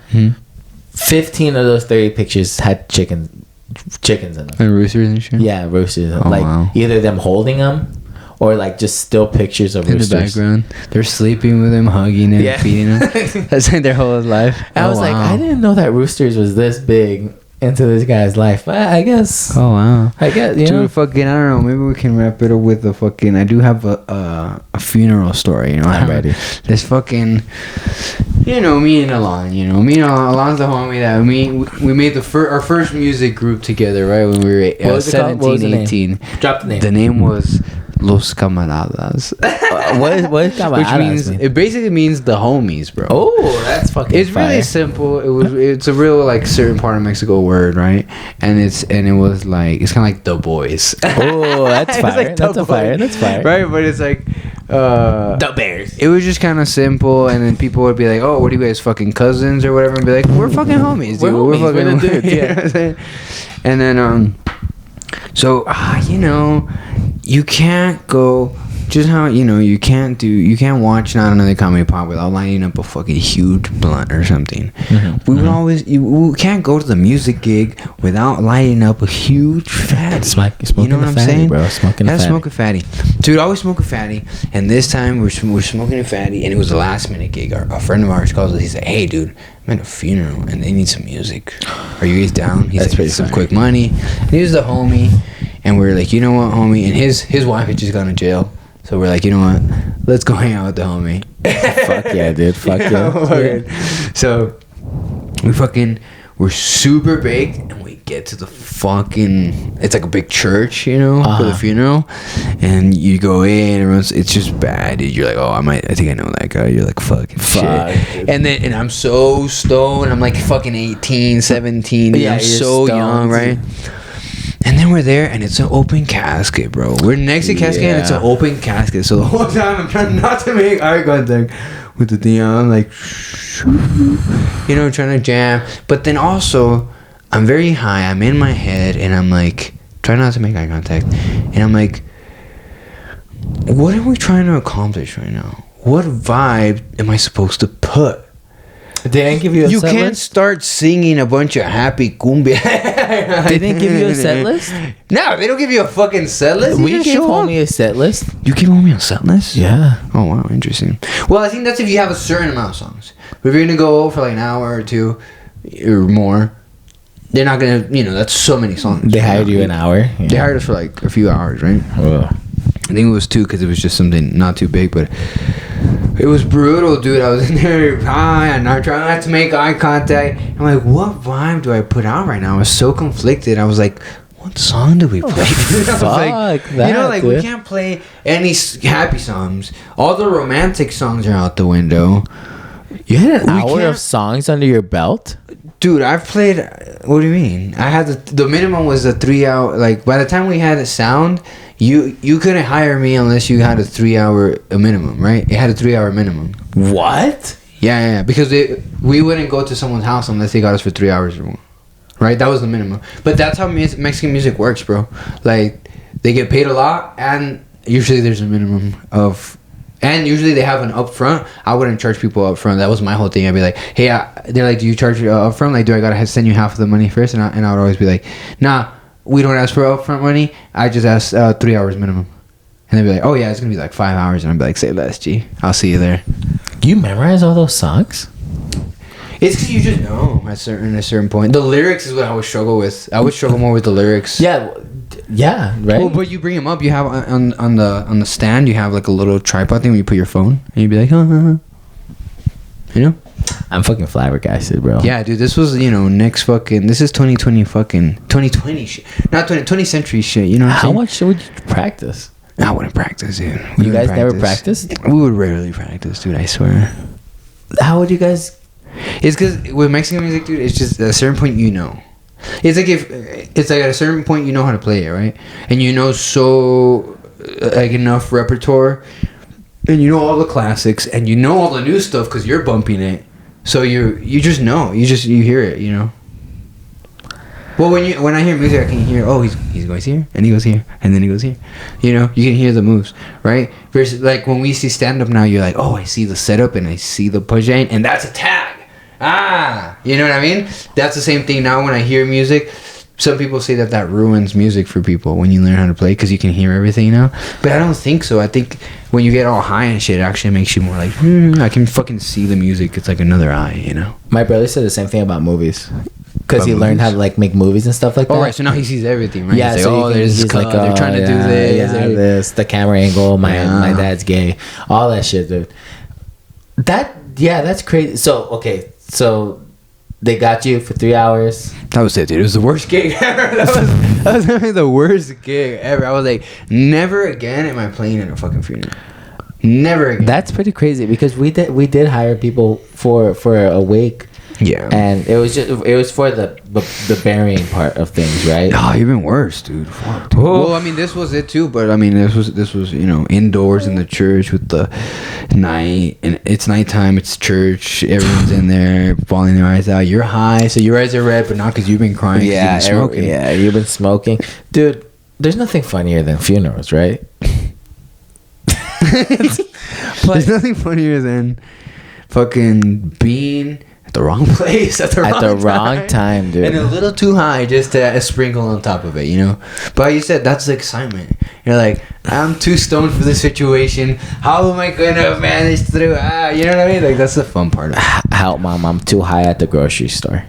15 of those 30 pictures had chickens in them. And roosters and shit? Yeah, roosters. Oh, like, wow. either them holding them, or like just still pictures of roosters. In the background. They're sleeping with him, hugging him, feeding him. That's like their whole life. I was like, I didn't know that roosters was this big into this guy's life. But I guess. Oh, wow. I guess, you know. Fucking, I don't know. Maybe we can wrap it up with the fucking... I do have a funeral story, you know. I'm ready. This fucking... You know, me and Alon, Alon's the homie that we made our first music group together, right? When we were 17, 18. Drop the name. The name was Los Camaradas. What is camaradas? Which means it basically means the homies, bro. Oh, that's fucking. It's fire. really simple. It's a real like certain part of Mexico word, right? And it was like it's kind of like the boys. Oh, that's fire. Like that's a fire. That's fire. Right, but it's like the Bears. It was just kind of simple, and then people would be like, "Oh, what are you guys fucking cousins or whatever?" And be like, "We're fucking homies, dude. We're fucking dudes." You know what I'm saying? And then so you know. You can't go just how you can't watch Not Another Comedy Pod without lining up a fucking huge blunt or something. We would always we can't go to the music gig without lighting up a huge fatty. Smoking, you know what I'm saying, bro? Smoking a fatty. Dude, always smoke a fatty. And this time we're smoking a fatty, and it was a last minute gig. A friend of ours calls us. He said, "Hey, dude, I'm at a funeral and they need some music. Are you guys down?" He's like, "Some quick money." And he was the homie. And we're like, you know what, homie? And his wife had just gone to jail. So we're like, you know what? Let's go hang out with the homie. Fuck yeah, dude. Fuck yeah. So we're super baked, and we get to the fucking... It's like a big church, you know, for the funeral. And you go in, it's just bad, dude. You're like, oh, I think I know that guy. You're like, fucking shit. And I'm so stoned. I'm like fucking 18, 17. Yeah, I'm so young, right? And then we're there, and it's an open casket, bro. We're next to casket, and it's an open casket. So the whole time, I'm trying not to make eye contact with the thing. I'm like, trying to jam. But then also, I'm very high. I'm in my head, and I'm like, trying not to make eye contact. And I'm like, what are we trying to accomplish right now? What vibe am I supposed to put? They didn't give you a set list? You can't start singing a bunch of happy cumbia. They didn't give you a set list? No, they don't give you a fucking set list. We gave homie a set list. You give homie a set list? Yeah. Oh, wow. Interesting. Well, I think that's if you have a certain amount of songs. But if you're going to go for like an hour or two or more, they're not going to, that's so many songs. They hired you an hour? Yeah. They hired us for like a few hours, right? Oh. I think it was 2 because it was just something not too big, but it was brutal, dude. I was in there high and I'm trying not to make eye contact. I'm like, what vibe do I put out right now? I was so conflicted. I was like, what song do we play? We can't play any happy songs. All the romantic songs are out the window. You had an hour of songs under your belt? Dude, I've played... What do you mean? I had the minimum was a 3 hour... Like, by the time we had a sound... You couldn't hire me unless you had a 3 hour minimum, right? It had a 3 hour minimum. What? Yeah. Because we wouldn't go to someone's house unless they got us for 3 hours or more. Right? That was the minimum. But that's how Mexican music works, bro. Like, they get paid a lot, and usually there's a minimum of... And usually they have an upfront. I wouldn't charge people upfront. That was my whole thing. I'd be like, hey, they're like, do you charge upfront? Like, do I gotta send you half of the money first? And I would always be like, nah. We don't ask for upfront money. I just ask 3 hours minimum. And they'd be like, oh yeah, it's going to be like 5 hours. And I'd be like, say less, G. I'll see you there. You memorize all those songs? It's because you just know at a certain point. The lyrics is what I would struggle with. I would struggle more with the lyrics. Yeah, right? Well, but you bring them up. You have on the stand, you have like a little tripod thing where you put your phone. And you'd be like, You know? I'm fucking flabbergasted, bro. Yeah, dude, this was, next fucking... This is 2020 fucking... 2020 shit. Not 20th century shit, you know what I'm saying? How much would you practice? I wouldn't practice, dude. You guys never practiced? We would rarely practice, dude, I swear. How would you guys... It's because with Mexican music, dude, it's just at a certain point, It's like at a certain point you know how to play it, right? And enough repertoire, and you know all the classics, and you know all the new stuff because you're bumping it. So you just know, you hear it, Well, when I hear music, I can hear, he goes here, and he goes here, and then he goes here. You can hear the moves, right? Versus like when we see stand up now, you're like, I see the setup and I see the punchline, and that's a tag. You know what I mean? That's the same thing now when I hear music. Some people say that ruins music for people when you learn how to play because you can hear everything now. But I don't think so. I think when you get all high and shit, it actually makes you more like, I can fucking see the music. It's like another eye, My brother said the same thing about movies. Because he learned how to like make movies and stuff like that. Oh, right. So now he sees everything, right? Yeah, so he's like, they're trying to do this. The camera angle, my dad's gay. All that shit, dude. That's crazy. So they got you for 3 hours. That was it, dude. It was the worst gig ever. That was definitely the worst gig ever. I was like, never again am I playing in a fucking funeral. Never again. That's pretty crazy because we did hire people for a wake. Yeah. And it was for the burying part of things, right? Oh, even worse, dude. Fuck, dude. Well, I mean, this was it too, but I mean, this was indoors in the church with the night, and it's nighttime, it's church, everyone's in there bawling their eyes out. You're high, so your eyes are red, but not because you've been crying. Yeah, you've been smoking. You've been smoking, dude. There's nothing funnier than funerals, right? There's nothing funnier than fucking being at the wrong place at the wrong time, dude, and a little too high just to sprinkle on top of it, But you said that's the excitement. You're like, I'm too stoned for this situation. How am I gonna manage through? You know what I mean? Like that's the fun part of it. Help, mom! I'm too high at the grocery store.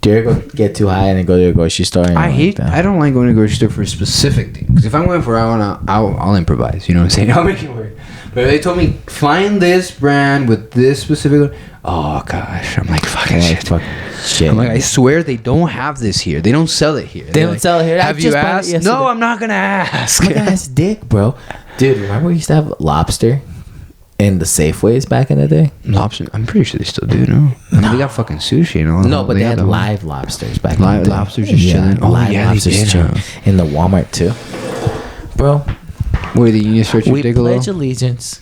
Do you ever get too high and then go to the grocery store? And I don't like going to the grocery store for a specific thing. Because if I'm going for I'll improvise. You know what I'm saying? I'll make it work. But if they told me, find this brand with this specific... Oh, gosh. I'm like, fucking shit. I'm like, I swear they don't have this here. They don't sell it here. They don't sell it here. Have you asked? No, I'm not going to ask. I'm going to ask Dick, bro. Dude, remember we used to have lobster in the Safeways back in the day? Lobster? I'm pretty sure they still do, no? I mean, they got fucking sushi and all that. No, but they had live lobsters back in the day. Live lobsters just chilling? Live lobsters chilling. In the Walmart, too. Bro. What did you search your Digolo? We pledge allegiance.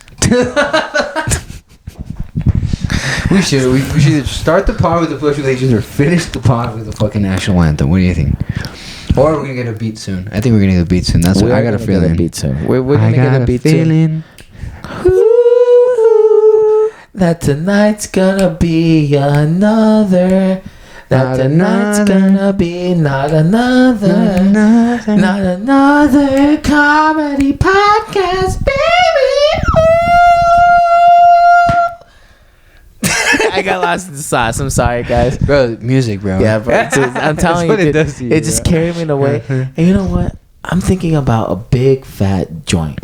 We should start the pod with the pledge of allegiance or finish the pod with the fucking national anthem. What do you think? Or we're gonna get a beat soon. I think we're gonna get a beat soon. That's what I got a feeling. We're gonna get a beat soon. That tonight's gonna be another. That tonight's gonna be not another comedy podcast, baby. I got lost in the sauce. I'm sorry, guys. Bro, music, bro. Yeah, bro. I'm telling you, it just carried me away. And you know what? I'm thinking about a big fat joint.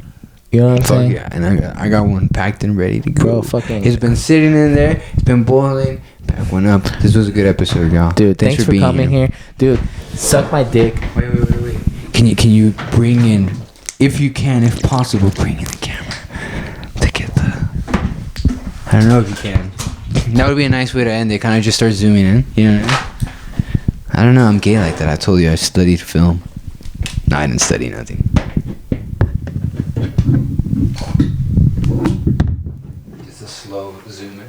You know what I'm saying? Yeah, and I got one packed and ready to go. Bro, fucking. It's been sitting in there. It's been boiling. Pack one up. This was a good episode, y'all. Dude, thanks for coming here. Dude, suck my dick. Wait. Can you bring in, if you can, if possible, bring in the camera to get the... I don't know if you can. That would be a nice way to end it. Kind of just start zooming in. You know what I mean? I don't know. I'm gay like that. I told you I studied film. No, I didn't study nothing. Just a slow zoom in.